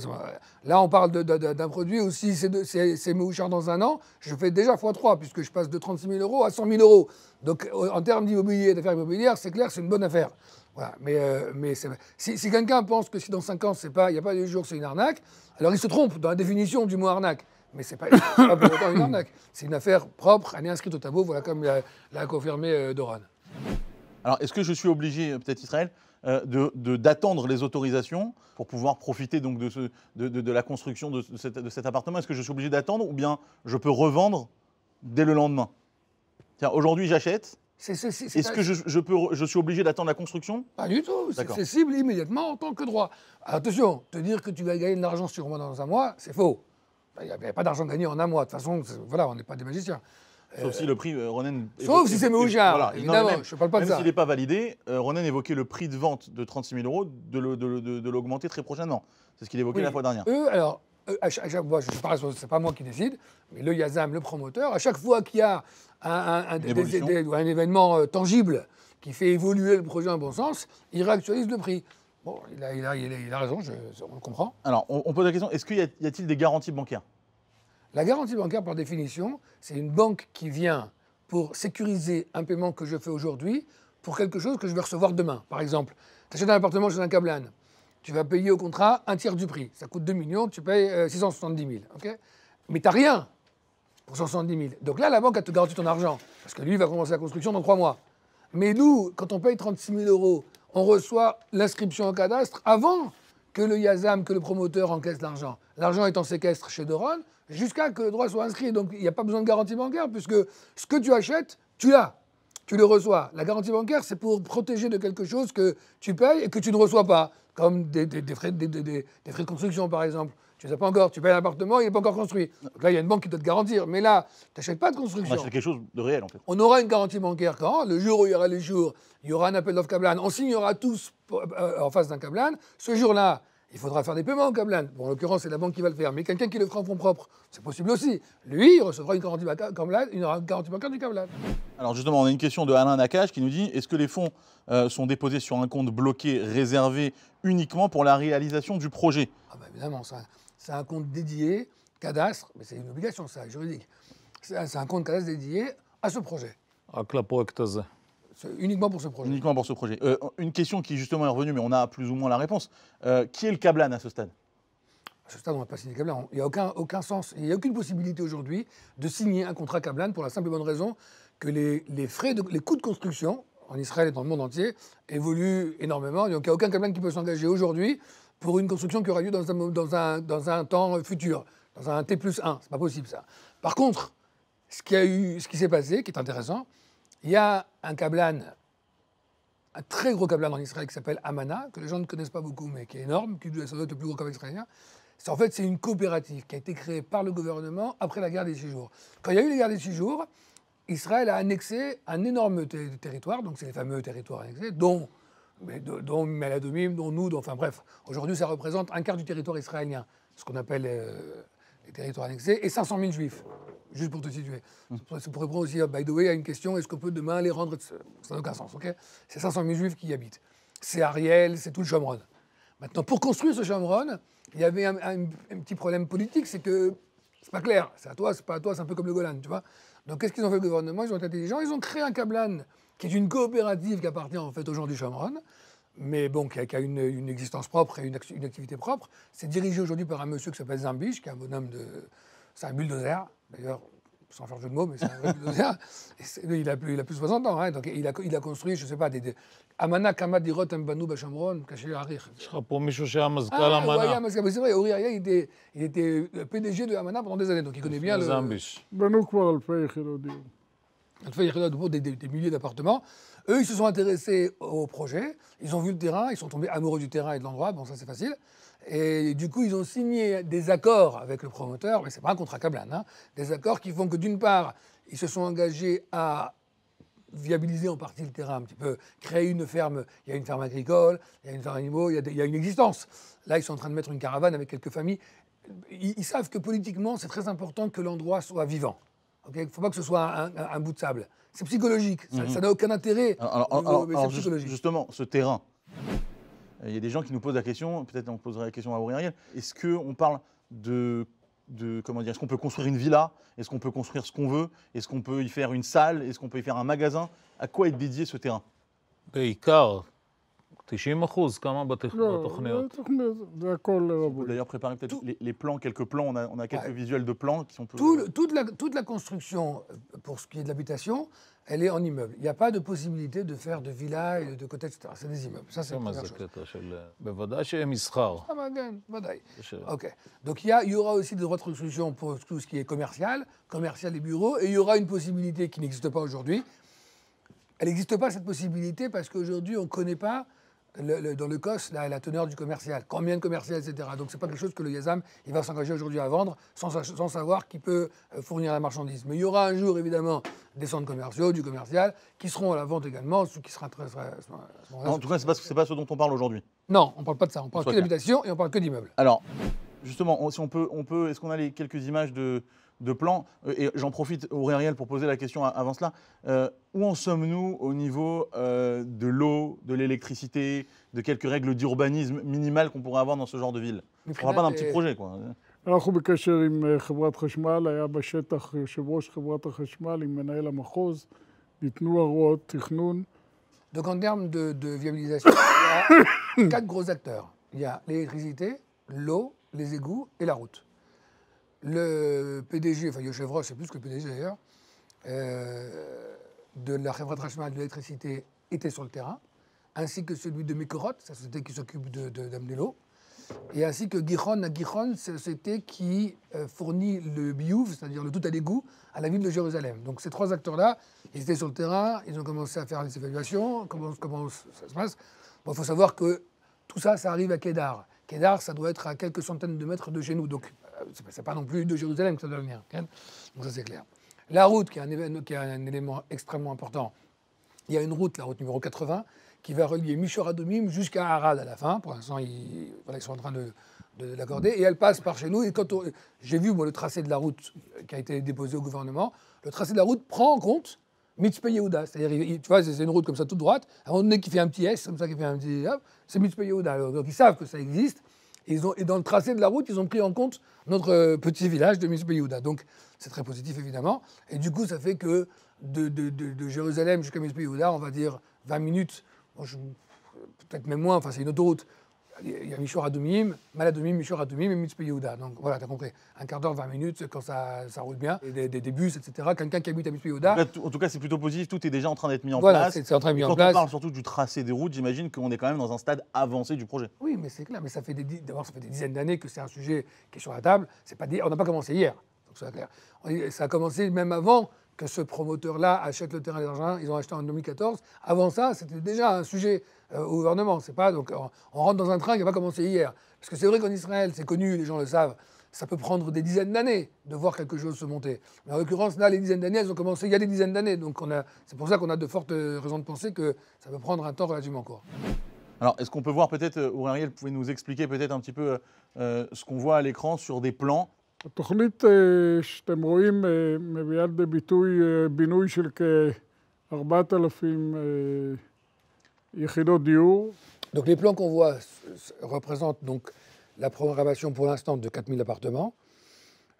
Là, on parle d'un produit où si c'est Mouchard dans un an, je fais déjà x3, puisque je passe de 36 000 euros à 100 000 euros. Donc, en termes d'immobilier, d'affaires immobilières, c'est clair, c'est une bonne affaire. Voilà. Mais si quelqu'un pense que si dans 5 ans, il n'y a pas de jour, c'est une arnaque, alors il se trompe dans la définition du mot arnaque. Mais ce n'est pas pour autant une arnaque. C'est une affaire propre, elle est inscrite au tableau, voilà, comme l'a confirmé Doron. Alors, est-ce que je suis obligé, peut-être Israël, d'attendre les autorisations pour pouvoir profiter donc de la construction de cet appartement? Est-ce que je suis obligé d'attendre ou bien je peux revendre dès le lendemain? Aujourd'hui, j'achète. Est-ce que je suis obligé d'attendre la construction? Pas du tout. C'est cible immédiatement en tant que droit. Attention, te dire que tu vas gagner de l'argent sur moi dans un mois, c'est faux. Il n'y a pas d'argent gagné en un mois. De toute façon, voilà, on n'est pas des magiciens. Sauf si le prix, Ronen... Sauf si c'est Mouchard, voilà, évidemment, je ne parle pas de ça. Même s'il n'est pas validé, Ronen évoquait le prix de vente de 36 000 euros, de l'augmenter très prochainement. C'est ce qu'il évoquait la fois dernière. C'est pas moi qui décide, mais le Yazam, le promoteur, à chaque fois qu'il y a un événement tangible qui fait évoluer le projet dans le bon sens, il réactualise le prix. Bon, il a raison, on le comprend. Alors, on pose la question, est-ce qu'il y a-t-il des garanties bancaires? La garantie bancaire, par définition, c'est une banque qui vient pour sécuriser un paiement que je fais aujourd'hui pour quelque chose que je vais recevoir demain. Par exemple, tu achètes un appartement chez un Kablan, tu vas payer au contrat un tiers du prix. Ça coûte 2 millions, tu payes 670 000. Okay, mais tu n'as rien pour 170 000. Donc là, la banque, elle te garantit ton argent, parce que lui, il va commencer la construction dans 3 mois. Mais nous, quand on paye 36 000 euros, on reçoit l'inscription au cadastre avant que le Yazam, que le promoteur encaisse l'argent. L'argent est en séquestre chez Doron, jusqu'à que le droit soit inscrit. Donc, il n'y a pas besoin de garantie bancaire, puisque ce que tu achètes, tu l'as. Tu le reçois. La garantie bancaire, c'est pour protéger de quelque chose que tu payes et que tu ne reçois pas, comme des frais de construction, par exemple. Tu ne sais pas encore, tu payes un appartement, il n'est pas encore construit. Donc là, il y a une banque qui doit te garantir. Mais là, tu n'achètes pas de construction. On achète quelque chose de réel, en fait. On aura une garantie bancaire quand? Le jour où il y aura les jours, il y aura un appel d'offres Kablan. On signera tous en face d'un Kablan. Ce jour-là, il faudra faire des paiements au Kablan. Bon, en l'occurrence, c'est la banque qui va le faire. Mais quelqu'un qui le fera en fonds propres, c'est possible aussi. Lui, il recevra une garantie bancaire du Kablan. Alors justement, on a une question de Alain Nakache qui nous dit, est-ce que les fonds sont déposés sur un compte bloqué réservé uniquement pour la réalisation du projet? Ah ben évidemment, c'est un compte dédié, cadastre, mais c'est une obligation, ça, juridique. C'est un compte cadastre dédié à ce projet. Uniquement pour ce projet. Uniquement pour ce projet. Une question qui justement est revenue, mais on a plus ou moins la réponse. Qui est le Kablan à ce stade? À ce stade, on n'a pas signé Kablan. Il n'y a aucun sens, il n'y a aucune possibilité aujourd'hui de signer un contrat Kablan pour la simple et bonne raison que les coûts de construction, en Israël et dans le monde entier, évoluent énormément. Donc il n'y a aucun Kablan qui peut s'engager aujourd'hui pour une construction qui aura lieu dans un temps futur, dans un T+1. C'est pas possible, ça. Par contre, ce qui s'est passé, qui est intéressant, il y a un Kablan, un très gros Kablan en Israël qui s'appelle Amana, que les gens ne connaissent pas beaucoup, mais qui est énorme, qui doit être le plus gros Kablan israélien. En fait, c'est une coopérative qui a été créée par le gouvernement après la guerre des 6 jours. Quand il y a eu la guerre des 6 jours, Israël a annexé un énorme territoire, donc c'est les fameux territoires annexés, dont Meladomim, dont nous, enfin bref. Aujourd'hui, ça représente un quart du territoire israélien, ce qu'on appelle les territoires annexés, et 500 000 juifs, juste pour te situer. C'est pour répondre aussi, by the way, à une question, est-ce qu'on peut demain les rendre... Ça n'a aucun sens, ok? C'est 500 000 juifs qui y habitent. C'est Ariel, c'est tout le Shomron. Maintenant, pour construire ce Shomron, il y avait un petit problème politique, c'est que c'est pas clair. C'est à toi, c'est pas à toi, c'est un peu comme le Golan, tu vois. Donc, qu'est-ce qu'ils ont fait le gouvernement? Ils ont été intelligents, ils ont créé un Kablan qui est une coopérative qui appartient en fait aux gens du Shomron, mais bon, qui a une existence propre et une activité propre. C'est dirigé aujourd'hui par un monsieur qui s'appelle Zambish, qui est un bonhomme de... C'est un bulldozer, d'ailleurs, sans faire jeu de mots, mais c'est un vrai bulldozer. Il a plus de 60 ans, hein, donc il a construit, je ne sais pas, Amana Kama Dirot Mbanu Bashomron, Caché Harir. C'est vrai, Uri Aya, il était PDG de Amana pendant des années, donc il connaît bien le... Zambish. Des milliers d'appartements. Eux, ils se sont intéressés au projet, ils ont vu le terrain, ils sont tombés amoureux du terrain et de l'endroit, bon ça c'est facile. Et du coup, ils ont signé des accords avec le promoteur, mais c'est pas un contrat Kablan, hein, des accords qui font que d'une part, ils se sont engagés à viabiliser en partie le terrain un petit peu, créer une ferme, il y a une ferme agricole, il y a une ferme animaux, il y a une existence. Là, ils sont en train de mettre une caravane avec quelques familles. Ils savent que politiquement, c'est très important que l'endroit soit vivant. Il ne faut pas que ce soit un bout de sable. C'est psychologique, ça n'a aucun intérêt. Alors, psychologique. Justement, ce terrain, Il y a des gens qui nous posent la question, peut-être on poserait la question à Uri Ariel, est-ce qu'on parle comment dire, est-ce qu'on peut construire une villa? Est-ce qu'on peut construire ce qu'on veut? Est-ce qu'on peut y faire une salle? Est-ce qu'on peut y faire un magasin? À quoi est dédié ce terrain? בעיקר, 90% כמה לא, בתוכניות. זה הכל On peut רבוי. d'ailleurs préparer peut-être les plans, quelques plans, on a quelques visuels de plans qui sont... Toute la construction, pour ce qui est de l'habitation, elle est en immeuble. Il n'y a pas de possibilité de faire de villas et de cottages, etc. C'est des immeubles. Ça, c'est la מה première זה chose. קטע של... בוודאי שיהיה מסחר. Ah, bah, bien, badaï. ש- Ok. Donc il y aura aussi des droits de construction pour tout ce qui est commercial et bureaux, et il y aura une possibilité qui n'existe pas aujourd'hui. Elle n'existe pas, cette possibilité, parce qu'aujourd'hui, on ne connaît pas dans le COS la teneur du commercial, combien de commercial, etc. Donc ce n'est pas quelque chose que le Yazam il va s'engager aujourd'hui à vendre sans savoir qui peut fournir la marchandise. Mais il y aura un jour, évidemment, des centres commerciaux, du commercial, qui seront à la vente également, ce qui sera très... En tout cas, c'est pas ce dont on parle aujourd'hui. Non, on ne parle pas de ça, on parle Soit que clair. d'habitation et on parle que d'immeubles. Alors, justement, si on peut, est-ce qu'on a quelques images de plans? Et j'en profite, Uri Ariel, pour poser la question avant cela. Où en sommes-nous au niveau de l'eau, de l'électricité, de quelques règles d'urbanisme minimales qu'on pourrait avoir dans ce genre de ville? On ne parle pas d'un petit projet, quoi. אנחנו בקשר עם חברת חשמל, היה בשטח יושב ראש חברת החשמל עם מנהל המחוז, ניתנו הוראות תכנון. Donc en termes de viabilisation, il y a 4 gros acteurs. Il y a l'électricité, l'eau, les égouts et la route. Le PDG, enfin Yochev Rosh, c'est plus que le PDG d'ailleurs, de la Chevrat Hachmal de l'électricité était sur le terrain, ainsi que celui de Mekorot, sa société qui s'occupe d'amener l'eau, et ainsi que Giron. Giron, c'est la société qui fournit le biouf, c'est-à-dire le tout à l'égout, à la ville de Jérusalem. Donc ces 3 acteurs-là, ils étaient sur le terrain, ils ont commencé à faire les évaluations, comment ça se passe. Bon, il faut savoir que tout ça, ça arrive à Kedar. Kedar, ça doit être à quelques centaines de mètres de chez nous, donc c'est pas non plus de Jérusalem que ça doit venir. Okay, donc ça c'est clair. La route, qui est un élément extrêmement important, il y a une route, la route numéro 80, qui va relier Mishor Adomim jusqu'à Arad à la fin. Pour l'instant, ils sont en train de l'accorder. Et elle passe par chez nous. Et j'ai vu moi, le tracé de la route qui a été déposé au gouvernement, le tracé de la route prend en compte Mitzpe Yehuda. C'est-à-dire, tu vois, c'est une route comme ça toute droite. À un moment donné, qui fait un petit S, comme ça, qui fait un petit... C'est Mitzpe Yehuda. Donc ils savent que ça existe. Et dans le tracé de la route, ils ont pris en compte notre petit village de Mitzpe Yehuda. Donc c'est très positif, évidemment. Et du coup, ça fait que de Jérusalem jusqu'à Mitzpe Yehuda, on va dire 20 minutes, peut-être même moins, enfin c'est une autoroute. Il y a Mishor Adomim, Maladomim, Mishor Adomim et Mitzpe Yehuda. Donc voilà, tu as compris. Un quart d'heure, 20 minutes, quand ça roule bien. Et des bus, etc. Quelqu'un qui habite à Mitzpe Yehuda. En tout cas, c'est plutôt positif. Tout est déjà en train d'être mis en voilà, place. c'est en train de mis en Quand place. on parle surtout du tracé des routes, j'imagine qu'on est quand même dans un stade avancé du projet. Oui, mais c'est clair. Mais ça fait des dizaines d'années que c'est un sujet qui est sur la table. On n'a pas commencé hier. Donc c'est clair. Ça a commencé même avant que ce promoteur-là achète le terrain des Argentins. Ils ont acheté en 2014. Avant ça, c'était déjà un sujet au gouvernement. C'est pas, donc on rentre dans un train qui n'a pas commencé hier. Parce que c'est vrai qu'en Israël, c'est connu, les gens le savent, ça peut prendre des dizaines d'années de voir quelque chose se monter. Mais en l'occurrence, là, les dizaines d'années, elles ont commencé il y a des dizaines d'années. Donc c'est pour ça qu'on a de fortes raisons de penser que ça peut prendre un temps relativement court. Alors, est-ce qu'on peut voir peut-être, Uri Ariel, pouvez nous expliquer peut-être un petit peu ce qu'on voit à l'écran sur des plans? התוכנית שאתם רואים מביאה לידי ביטוי בינוי של כ-4,000 יחידות דיור. Donc les plans qu'on voit représentent donc la programmation pour l'instant de 4000 appartements.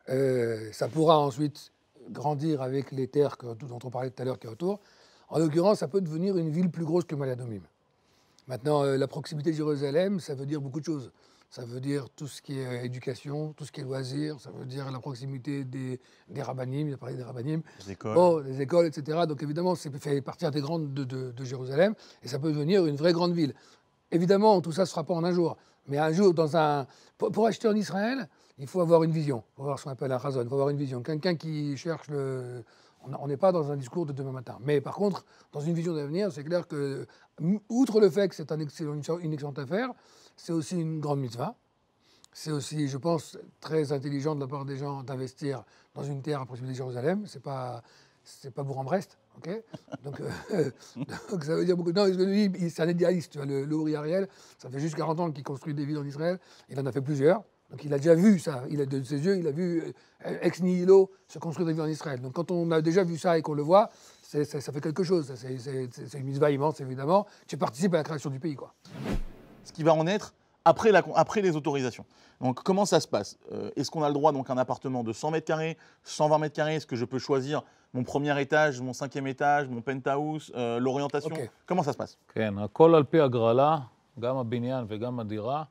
Ça pourra ensuite grandir avec les terres dont on parlait tout à l'heure qui est autour. En l'occurrence, ça peut devenir une ville plus grosse que Maladomim. Maintenant, la proximité de Jérusalem, ça veut dire beaucoup de choses. Ça veut dire tout ce qui est éducation, tout ce qui est loisirs, ça veut dire la proximité des rabbanim, il a parlé des rabbanim, les écoles, etc. Donc évidemment, c'est fait partie intégrante de Jérusalem et ça peut devenir une vraie grande ville. Évidemment, tout ça ne se fera pas en un jour. Mais un jour, pour acheter en Israël, il faut avoir une vision. Il faut avoir ce qu'on appelle un chazon, il faut avoir une vision. Quelqu'un qui cherche On n'est pas dans un discours de demain matin. Mais par contre, dans une vision d'avenir, c'est clair que, outre le fait que c'est une excellente affaire, c'est aussi une grande mitzvah. C'est aussi, je pense, très intelligent de la part des gens d'investir dans une terre à proximité de Jérusalem. C'est pas Bourg-en-Brest, ok. Donc ça veut dire beaucoup. Non, lui, c'est un idéaliste. Tu vois, le Uri Ariel, ça fait juste 40 ans qu'il construit des villes en Israël. Il en a fait plusieurs. Donc il a déjà vu ça. De ses yeux, il a vu ex nihilo se construire des villes en Israël. Donc quand on a déjà vu ça et qu'on le voit, ça fait quelque chose. C'est une mitzvah immense, évidemment. Tu participes à la création du pays, quoi. ce qui va en être après les autorisations. Donc comment ça se passe? Est-ce qu'on a le droit donc un appartement de 100 mètres carrés, 120 mètres carrés? Est-ce que je peux choisir mon premier étage, mon 5e étage, mon penthouse, l'orientation? Comment ça se passe? כן, הכל על פי הגרלה, גם הבניין וגם הדירה.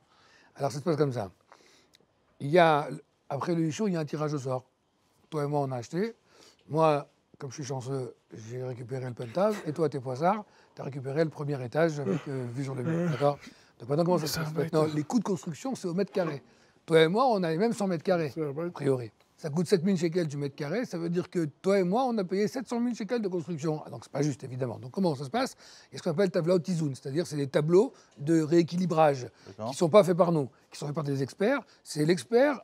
Alors ça se passe comme ça. Il y a, après le Ichou, il y a un tirage au sort. Toi et moi, on a acheté. Moi, comme je suis chanceux, j'ai récupéré le penthouse. Et toi, t'es poissard, tu as récupéré le premier étage avec vue sur le mur. D'accord? Donc maintenant, comment ça se passe? Maintenant, les coûts de construction, c'est au mètre carré. Toi et moi, on a les mêmes 100 mètres carrés, a priori. Ça coûte 7 000 shekels du mètre carré, ça veut dire que toi et moi, on a payé 700 000 shekels de construction. Ah, donc c'est pas juste, évidemment. Donc comment ça se passe? Il y a ce qu'on appelle tableau tizoun, c'est-à-dire c'est des tableaux de rééquilibrage qui ne sont pas faits par nous, qui sont faits par des experts. C'est l'expert,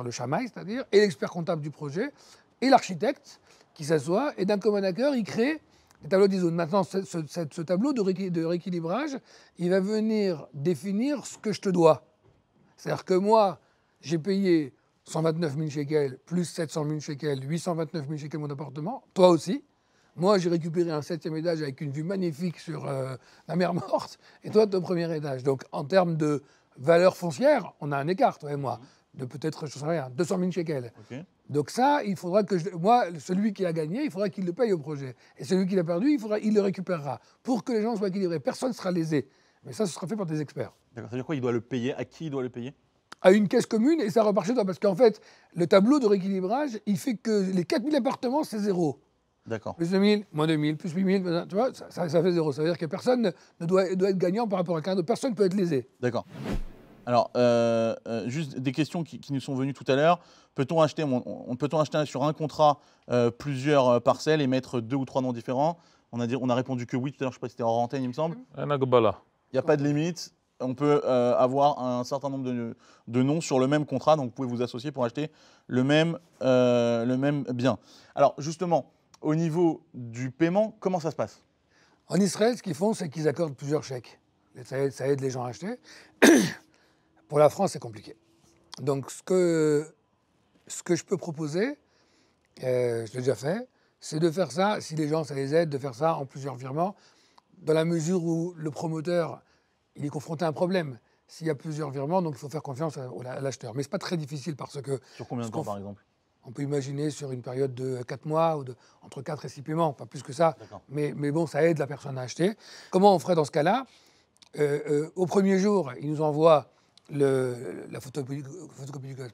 le chamaï, c'est-à-dire, et l'expert comptable du projet, et l'architecte qui s'assoit, et d'un commun accord, il crée des tableaux tizoun. Maintenant, ce tableau de rééquilibrage, il va venir définir ce que je te dois. C'est-à-dire que moi, j'ai payé 129 000 shekels, plus 700 000 shekels, 829 000 shekels mon appartement, toi aussi. Moi, j'ai récupéré un 7e étage avec une vue magnifique sur la mer Morte, et toi, ton premier étage. Donc, en termes de valeur foncière, on a un écart, toi et moi, de peut-être, je ne sais rien, 200 000 shekels. Okay. Donc ça, il faudra que moi, celui qui a gagné, il faudra qu'il le paye au projet. Et celui qui l'a perdu, il le récupérera. Pour que les gens soient équilibrés, personne ne sera lésé. Mais ça, ce sera fait par des experts. D'accord, ça veut dire quoi? Il doit le payer? À qui il doit le payer? À une caisse commune, et ça repart chez toi. Parce qu'en fait, le tableau de rééquilibrage, il fait que les 4 000 appartements, c'est zéro. D'accord. Plus 2 000, moins 2 000, plus 8 000, tu vois, ça fait zéro. Ça veut dire que personne ne doit être gagnant par rapport à quelqu'un d'autre. Personne ne peut être lésé. D'accord. Alors, juste des questions qui nous sont venues tout à l'heure. Peut-on acheter sur un contrat plusieurs parcelles et mettre 2 ou 3 noms différents? On a répondu que oui tout à l'heure, je ne sais pas si c'était hors antenne, il me semble. Il n'y a pas de limite. On peut avoir un certain nombre de noms sur le même contrat, donc vous pouvez vous associer pour acheter le même bien. Alors justement, au niveau du paiement, comment ça se passe? En Israël, ce qu'ils font, c'est qu'ils accordent plusieurs chèques. Ça aide les gens à acheter. Pour la France, c'est compliqué. Donc ce que je peux proposer, je l'ai déjà fait, c'est de faire ça, si les gens, ça les aide, de faire ça en plusieurs virements, dans la mesure où le promoteur, il est confronté à un problème. S'il y a plusieurs virements, donc il faut faire confiance à l'acheteur. Mais ce n'est pas très difficile parce que... Sur combien de temps, par exemple? On peut imaginer sur une période de 4 mois ou entre 4 et 6 paiements, pas plus que ça. Mais bon, ça aide la personne à acheter. Comment on ferait dans ce cas-là? Au premier jour, il nous envoie la photocopie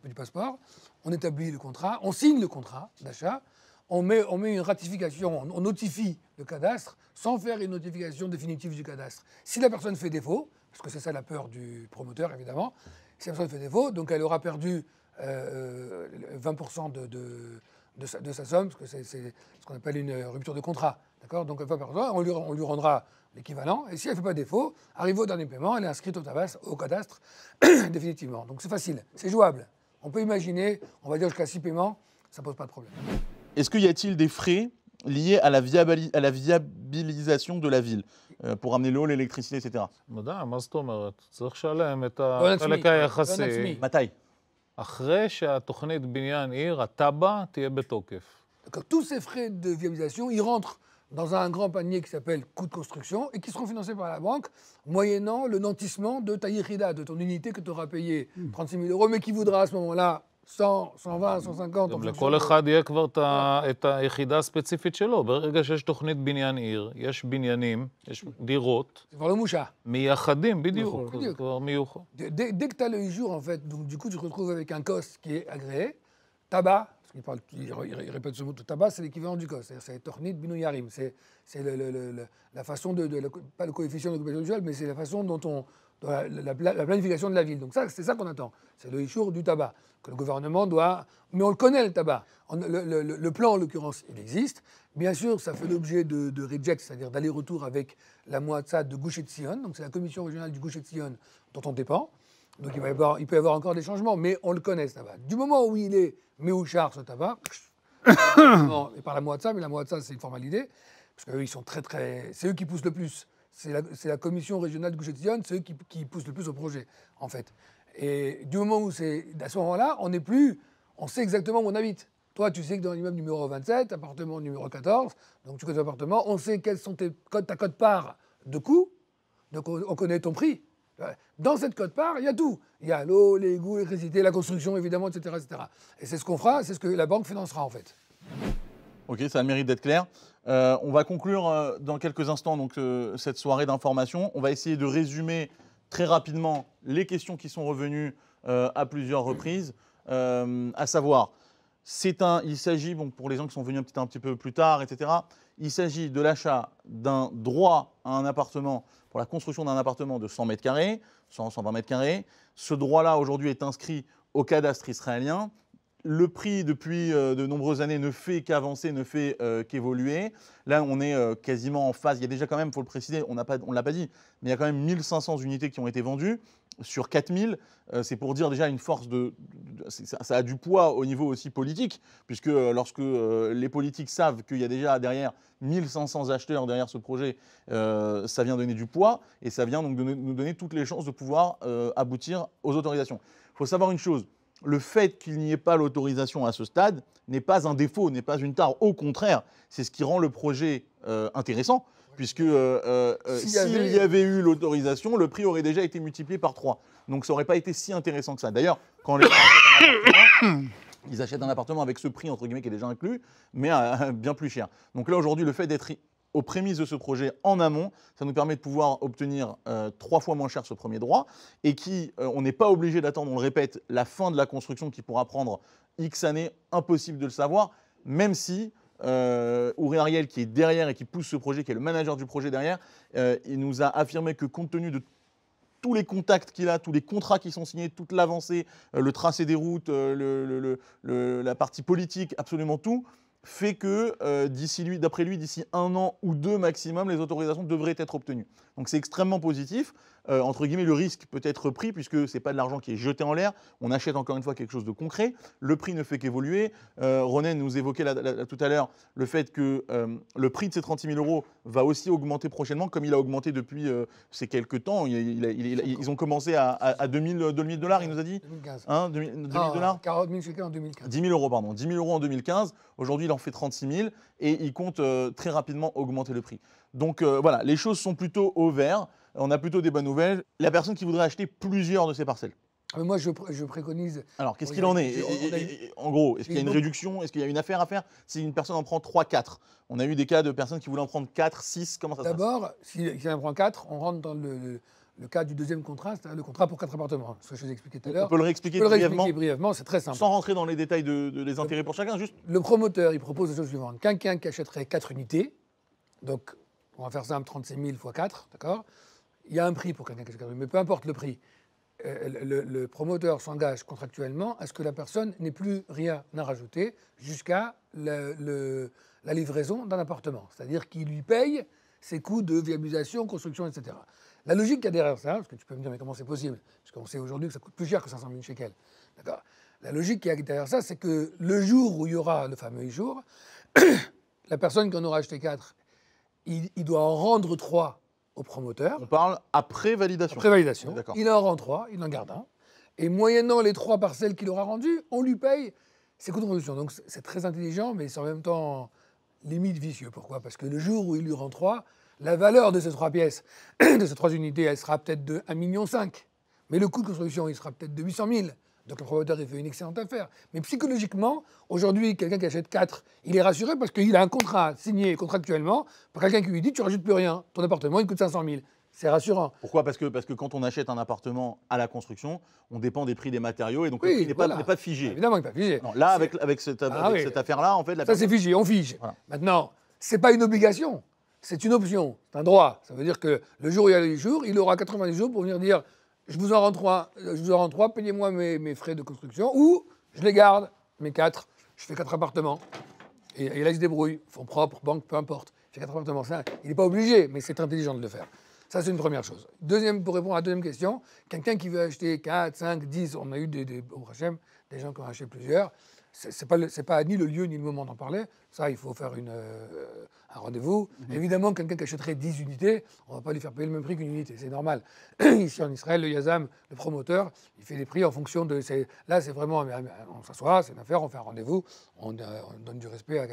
du passeport. On établit le contrat, on signe le contrat d'achat. On met une ratification, on notifie le cadastre sans faire une notification définitive du cadastre. Si la personne fait défaut, parce que c'est ça la peur du promoteur évidemment, si la personne fait défaut, donc elle aura perdu 20% de sa somme, parce que c'est ce qu'on appelle une rupture de contrat. D'accord? Donc 20%, on lui rendra l'équivalent, et si elle ne fait pas défaut, arrive au dernier paiement, elle est inscrite au cadastre définitivement. Donc c'est facile, c'est jouable. On peut imaginer, on va dire jusqu'à 6 paiements, ça ne pose pas de problème. Est-ce qu'il y a-t-il des frais liés à la viabilisation de la ville pour amener l'eau, l'électricité, etc. מדע, מה זאת אומרת? צריך לשלם את החלק היחסי. מתי? אחרי שהתוכנית בניין עיר, התב"ע תהיה בתוקף. Tous ces frais de viabilisation, ils rentrent dans un grand panier qui s'appelle coût de construction et qui seront financés par la banque, moyennant le nantissement de ta yéchida, de ton unité que tu auras payé 36 000 euros, mais qui voudra à ce moment-là 100, 120, 150... גם לכל אחד יהיה כבר את היחידה הספציפית שלו. ברגע שיש תוכנית בניין עיר, יש בניינים, יש דירות. זה כבר לא מושע. מייחדים, בדיוק. זה כבר מיוחד. Dès que tu as le jour, en fait, donc du coup, tu te retrouves avec un COS qui est agréé, tabac, parce qu'il répète ce mot, tabac, c'est l'équivalent du COS, c'est-à-dire c'est tornit binu yarim, c'est la façon pas le coefficient d'occupation visuelle, mais c'est la façon dont la planification de la ville. Donc ça, c'est ça qu'on attend. C'est le ishour du tabac, que le gouvernement doit... Mais on le connaît, le tabac. Le plan, en l'occurrence, il existe. Bien sûr, ça fait l'objet de reject, c'est-à-dire d'aller-retour avec la Moatzat de Gush Etzion. Donc c'est la commission régionale du Gush Etzion dont on dépend. Donc il peut y avoir encore des changements, mais on le connaît, ce tabac. Du moment où il est méouchar, ce tabac, et par la Moatzat, mais la Moatzat, c'est une formalité, parce qu'eux, ils sont très... C'est eux qui poussent le plus. C'est la commission régionale de Gush Etzion, c'est eux qui poussent le plus au projet, en fait. Et du moment où c'est... À ce moment-là, on sait exactement où on habite. Toi, tu sais que dans l'immeuble numéro 27, appartement numéro 14, donc tu connais l'appartement, on sait quels sont ta cote-part de coût, donc on connaît ton prix. Dans cette quote-part, il y a tout. Il y a l'eau, les égouts, l'électricité, la construction, évidemment, etc., etc. Et c'est ce qu'on fera, c'est ce que la banque financera, en fait. Ok, ça a le mérite d'être clair. On va conclure dans quelques instants donc, cette soirée d'information. On va essayer de résumer très rapidement les questions qui sont revenues à plusieurs reprises, à savoir, il s'agit, bon, pour les gens qui sont venus un petit peu plus tard, etc., il s'agit de l'achat d'un droit à un appartement, pour la construction d'un appartement de 100 mètres carrés, 120 mètres carrés. Ce droit-là, aujourd'hui, est inscrit au cadastre israélien. Le prix, depuis de nombreuses années, ne fait qu'avancer, ne fait qu'évoluer. Là, on est quasiment en phase. Il y a déjà quand même, il faut le préciser, on ne l'a pas dit, mais il y a quand même 1500 unités qui ont été vendues sur 4000. C'est pour dire déjà une force ça a du poids au niveau aussi politique, puisque lorsque les politiques savent qu'il y a déjà derrière 1500 acheteurs derrière ce projet, ça vient donner du poids et ça vient donc nous donner toutes les chances de pouvoir aboutir aux autorisations. Il faut savoir une chose. Le fait qu'il n'y ait pas l'autorisation à ce stade n'est pas un défaut, n'est pas une tare. Au contraire, c'est ce qui rend le projet intéressant, puisque s'il y avait eu l'autorisation, le prix aurait déjà été multiplié par 3. Donc ça n'aurait pas été si intéressant que ça. D'ailleurs, quand les gens achètent un appartement, ils achètent un appartement avec ce prix, entre guillemets, qui est déjà inclus, mais bien plus cher. Donc là, aujourd'hui, le fait d'être aux prémices de ce projet en amont, ça nous permet de pouvoir obtenir 3 fois moins cher ce premier droit et on n'est pas obligé d'attendre, on le répète, la fin de la construction qui pourra prendre X années, impossible de le savoir, même si Uri Ariel, qui est derrière et qui pousse ce projet, qui est le manager du projet derrière, il nous a affirmé que compte tenu de tous les contacts qu'il a, tous les contrats qui sont signés, toute l'avancée, le tracé des routes, la partie politique, absolument tout, fait que d'après lui, d'ici 1 an ou 2 maximum, les autorisations devraient être obtenues. Donc c'est extrêmement positif. Entre guillemets, le risque peut être pris puisque ce n'est pas de l'argent qui est jeté en l'air. On achète encore une fois quelque chose de concret. Le prix ne fait qu'évoluer. Ronen nous évoquait tout à l'heure le fait que le prix de ces 36 000 € va aussi augmenter prochainement, comme il a augmenté depuis ces quelques temps. Ils ont commencé à 2 000 $, il nous a dit 2015. Hein, 2 000 $. 40 000 shekels en 2015. 10 000 €, pardon. 10 000 € en 2015. Aujourd'hui, il en fait 36 000 et il compte très rapidement augmenter le prix. Donc voilà, les choses sont plutôt au vert. On a plutôt des bonnes nouvelles. La personne qui voudrait acheter plusieurs de ces parcelles. Moi, je préconise... Alors, qu'est-ce qu'il en est en gros, est-ce qu'il y a une réduction? Est-ce qu'il y a une affaire à faire si une personne en prend 3, 4? On a eu des cas de personnes qui voulaient en prendre 4, 6. Comment ça se passe? D'abord, si elle en prend 4, on rentre dans le cas du deuxième contrat, c'est-à-dire le contrat pour 4 appartements. Ce que je vous ai expliqué tout à l'heure. On peut le réexpliquer brièvement, c'est très simple. Sans rentrer dans les détails des intérêts pour chacun, juste. Le promoteur, il propose la chose suivante. Quelqu'un qui achèterait 4 unités, donc on va faire simple, 36 000 x 4, d'accord? Il y a un prix pour quelqu'un qui achète 4 unités, mais peu importe le prix. Le promoteur s'engage contractuellement à ce que la personne n'ait plus rien à rajouter jusqu'à la livraison d'un appartement. C'est-à-dire qu'il lui paye ses coûts de viabilisation, construction, etc. La logique qu'il y a derrière ça, parce que tu peux me dire mais comment c'est possible, parce qu'on sait aujourd'hui que ça coûte plus cher que 500 000 shekels. D'accord. La logique qu'il y a derrière ça, c'est que le jour où il y aura le fameux jour, la personne qui en aura acheté 4, il doit en rendre 3 au promoteur. On parle après validation. Après validation. D'accord. Il en rend 3, il en garde 1. Et moyennant les 3 parcelles qu'il aura rendues, on lui paye ses coûts de production. Donc c'est très intelligent, mais c'est en même temps limite vicieux. Pourquoi? Parce que le jour où il lui rend 3, la valeur de ces 3 pièces, de ces 3 unités, elle sera peut-être de 1,5 million. Mais le coût de construction, il sera peut-être de 800 000. Donc le promoteur, il fait une excellente affaire. Mais psychologiquement, aujourd'hui, quelqu'un qui achète 4, il est rassuré parce qu'il a un contrat signé contractuellement par quelqu'un qui lui dit « tu ne rajoutes plus rien, ton appartement, il coûte 500 000 ». C'est rassurant. Pourquoi? Parce que quand on achète un appartement à la construction, on dépend des prix des matériaux et donc Oui, le prix n'est pas figé. Évidemment, il n'est pas figé. Non, là, avec cette affaire-là, en fait... Ça, c'est figé, on fige. Voilà. Maintenant, ce n'est pas une obligation, c'est une option, c'est un droit. Ça veut dire que le jour où il y a les jours, il aura 90 jours pour venir dire « je vous en rends 3, payez-moi mes frais de construction » ou « je les garde, mes 4, je fais 4 appartements ». Et là, il se débrouille, fonds propres, banque, peu importe. Il fait 4 appartements. Ça, il n'est pas obligé, mais c'est intelligent de le faire. Ça, c'est une première chose. Pour répondre à la deuxième question, quelqu'un qui veut acheter 4, 5, 10, on a eu des gens qui ont acheté plusieurs. C'est pas ni le lieu ni le moment d'en parler. Ça, il faut faire un rendez-vous. Évidemment, quelqu'un qui achèterait 10 unités, on ne va pas lui faire payer le même prix qu'une unité. C'est normal. Ici, en Israël, le Yazam, le promoteur, il fait des prix en fonction de... Là, c'est vraiment... On s'assoit, c'est une affaire, on fait un rendez-vous, on donne du respect,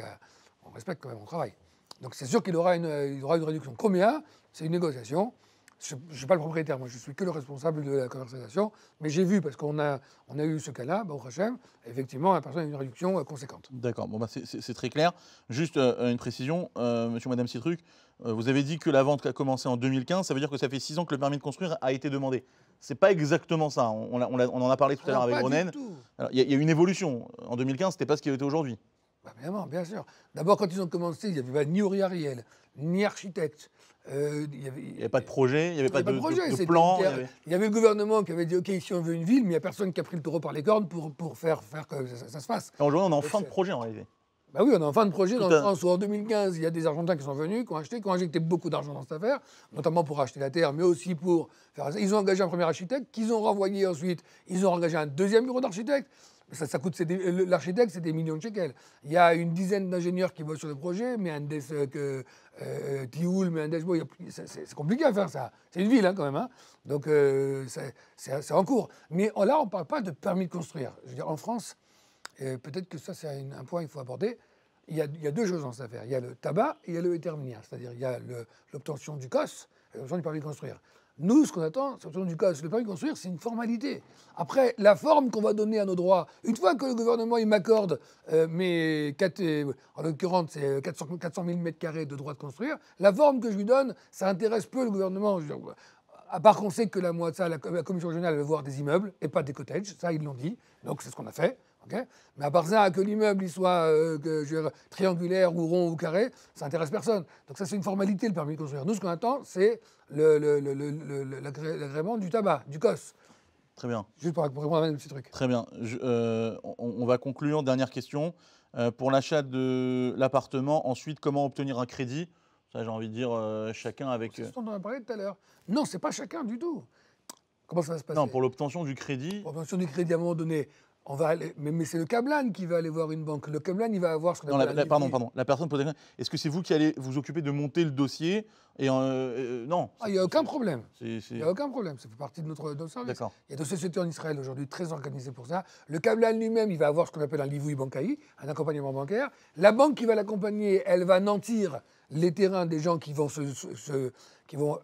on respecte quand même, on travaille. Donc, c'est sûr qu'il aura une réduction. Combien? C'est une négociation. Je ne suis pas le propriétaire, moi je suis que le responsable de la commercialisation, mais j'ai vu, parce qu'on a eu ce cas-là, Baruch Hashem, effectivement, la personne a eu une réduction conséquente. D'accord, bon, bah, c'est très clair. Juste une précision, monsieur, madame Citruc, vous avez dit que la vente a commencé en 2015, ça veut dire que ça fait 6 ans que le permis de construire a été demandé. C'est pas exactement ça, on en a parlé tout à l'heure avec Ronen. Il y a une évolution. En 2015, c'était pas ce qui était aujourd'hui. Bah, bien sûr. D'abord, quand ils ont commencé, il n'y avait ni Uri Ariel, ni architecte. Il n'y avait pas de projet, il n'y avait pas de plan. Il y avait le gouvernement qui avait dit ok, ici on veut une ville, mais il n'y a personne qui a pris le taureau par les cornes pour faire que ça se fasse. Aujourd'hui, on est en fin de projet en réalité. Bah oui, on est en fin de projet dans le sens où en 2015, il y a des Argentins qui sont venus, qui ont injecté beaucoup d'argent dans cette affaire, notamment pour acheter la terre, mais aussi pour faire ça. Ils ont engagé un premier architecte, qu'ils ont renvoyé ensuite. Ils ont engagé un deuxième bureau d'architecte. Ça coûte, l'architecte, c'est des millions de shekels. Il y a une dizaine d'ingénieurs qui bossent sur le projet, mais Tioul, mais c'est compliqué à faire ça. C'est une ville quand même. Hein. Donc c'est en cours. Mais là, on ne parle pas de permis de construire. Je veux dire, en France, peut-être que ça, c'est un point qu'il faut aborder. Il y a deux choses dans cette affaire. Il y a le tabac et il y a le éterminien. C'est-à-dire il y a l'obtention du COS et l'obtention du permis de construire. Nous, ce qu'on attend, c'est l'obtention du COS. Le permis de construire, c'est une formalité. Après, la forme qu'on va donner à nos droits, une fois que le gouvernement il m'accorde en l'occurrence, c'est 400 000 m² de droit de construire, la forme que je lui donne, ça intéresse peu le gouvernement. À part qu'on sait que la commission régionale veut voir des immeubles et pas des cottages, ça ils l'ont dit, donc c'est ce qu'on a fait. Okay, mais à part ça, que l'immeuble il soit triangulaire ou rond ou carré, ça n'intéresse personne. Donc ça, c'est une formalité, le permis de construire. Nous, ce qu'on attend, c'est l'agrément du tabac, du COS. Très bien. Juste pour répondre à un petit truc. Très bien. On va conclure. Dernière question. Pour l'achat de l'appartement, ensuite, comment obtenir un crédit? Ça, j'ai envie de dire chacun avec... C'est ce dont on a parlé tout à l'heure. Non, c'est pas chacun du tout. Comment ça va se passer? Non, pour l'obtention du crédit... Pour l'obtention du crédit, à un moment donné... Mais c'est le Kablan qui va aller voir une banque. Le Kablan, il va avoir ce qu'on appelle pardon. La personne peut... Est-ce que c'est vous qui allez vous occuper de monter le dossier et non. Il n'y a aucun problème. Il n'y a aucun problème. Ça fait partie de notre service. Il y a des sociétés en Israël aujourd'hui très organisées pour ça. Le Kablan lui-même, il va avoir ce qu'on appelle un livoui bancaï, un accompagnement bancaire. La banque qui va l'accompagner, elle va nantir les terrains des gens qui vont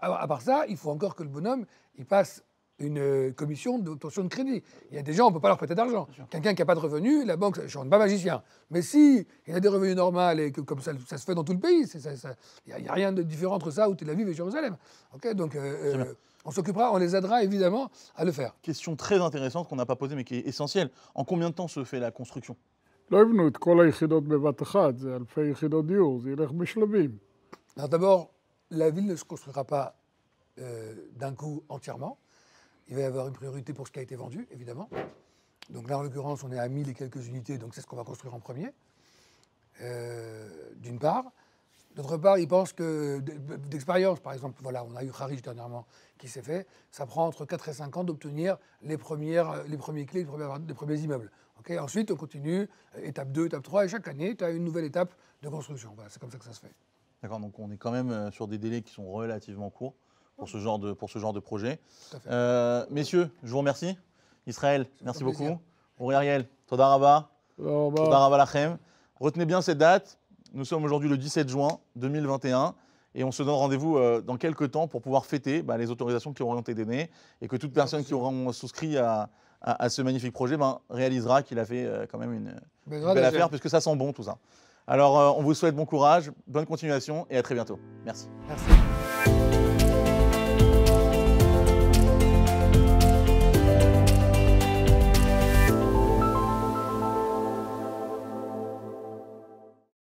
à part ça, il faut encore que le bonhomme, il passe une commission d'obtention de crédit. Il y a des gens, on ne peut pas leur prêter d'argent. Quelqu'un qui n'a pas de revenus, la banque, je ne suis pas magicien. Mais si il a des revenus normaux et que comme ça se fait dans tout le pays, il n'y a rien de différent entre ça ou Tel Aviv et Jérusalem. Okay, donc on s'occupera, on les aidera évidemment à le faire. Question très intéressante qu'on n'a pas posée mais qui est essentielle. En combien de temps se fait la construction? Alors d'abord, la ville ne se construira pas d'un coup entièrement. Il va y avoir une priorité pour ce qui a été vendu, évidemment. Donc là, en l'occurrence, on est à 1000 et quelques unités, donc c'est ce qu'on va construire en premier, d'une part. D'autre part, ils pensent que, d'expérience, par exemple, voilà, on a eu Harish dernièrement qui s'est fait, ça prend entre 4 et 5 ans d'obtenir les premiers clés, les premiers immeubles. Okay, ensuite, on continue, étape 2, étape 3, et chaque année, tu as une nouvelle étape de construction. Voilà, c'est comme ça que ça se fait. D'accord, donc on est quand même sur des délais qui sont relativement courts pour ce genre de projet. Messieurs, je vous remercie. Israël, merci beaucoup. Uri Ariel, Toda Rabba. Toda Rabba Lachem. Retenez bien cette date. Nous sommes aujourd'hui le 17 juin 2021 et on se donne rendez-vous dans quelques temps pour pouvoir fêter les autorisations qui auront été données et que toute personne qui aura souscrit à ce magnifique projet réalisera qu'il a fait quand même une belle affaire puisque ça sent bon tout ça. Alors on vous souhaite bon courage, bonne continuation et à très bientôt. Merci. Merci.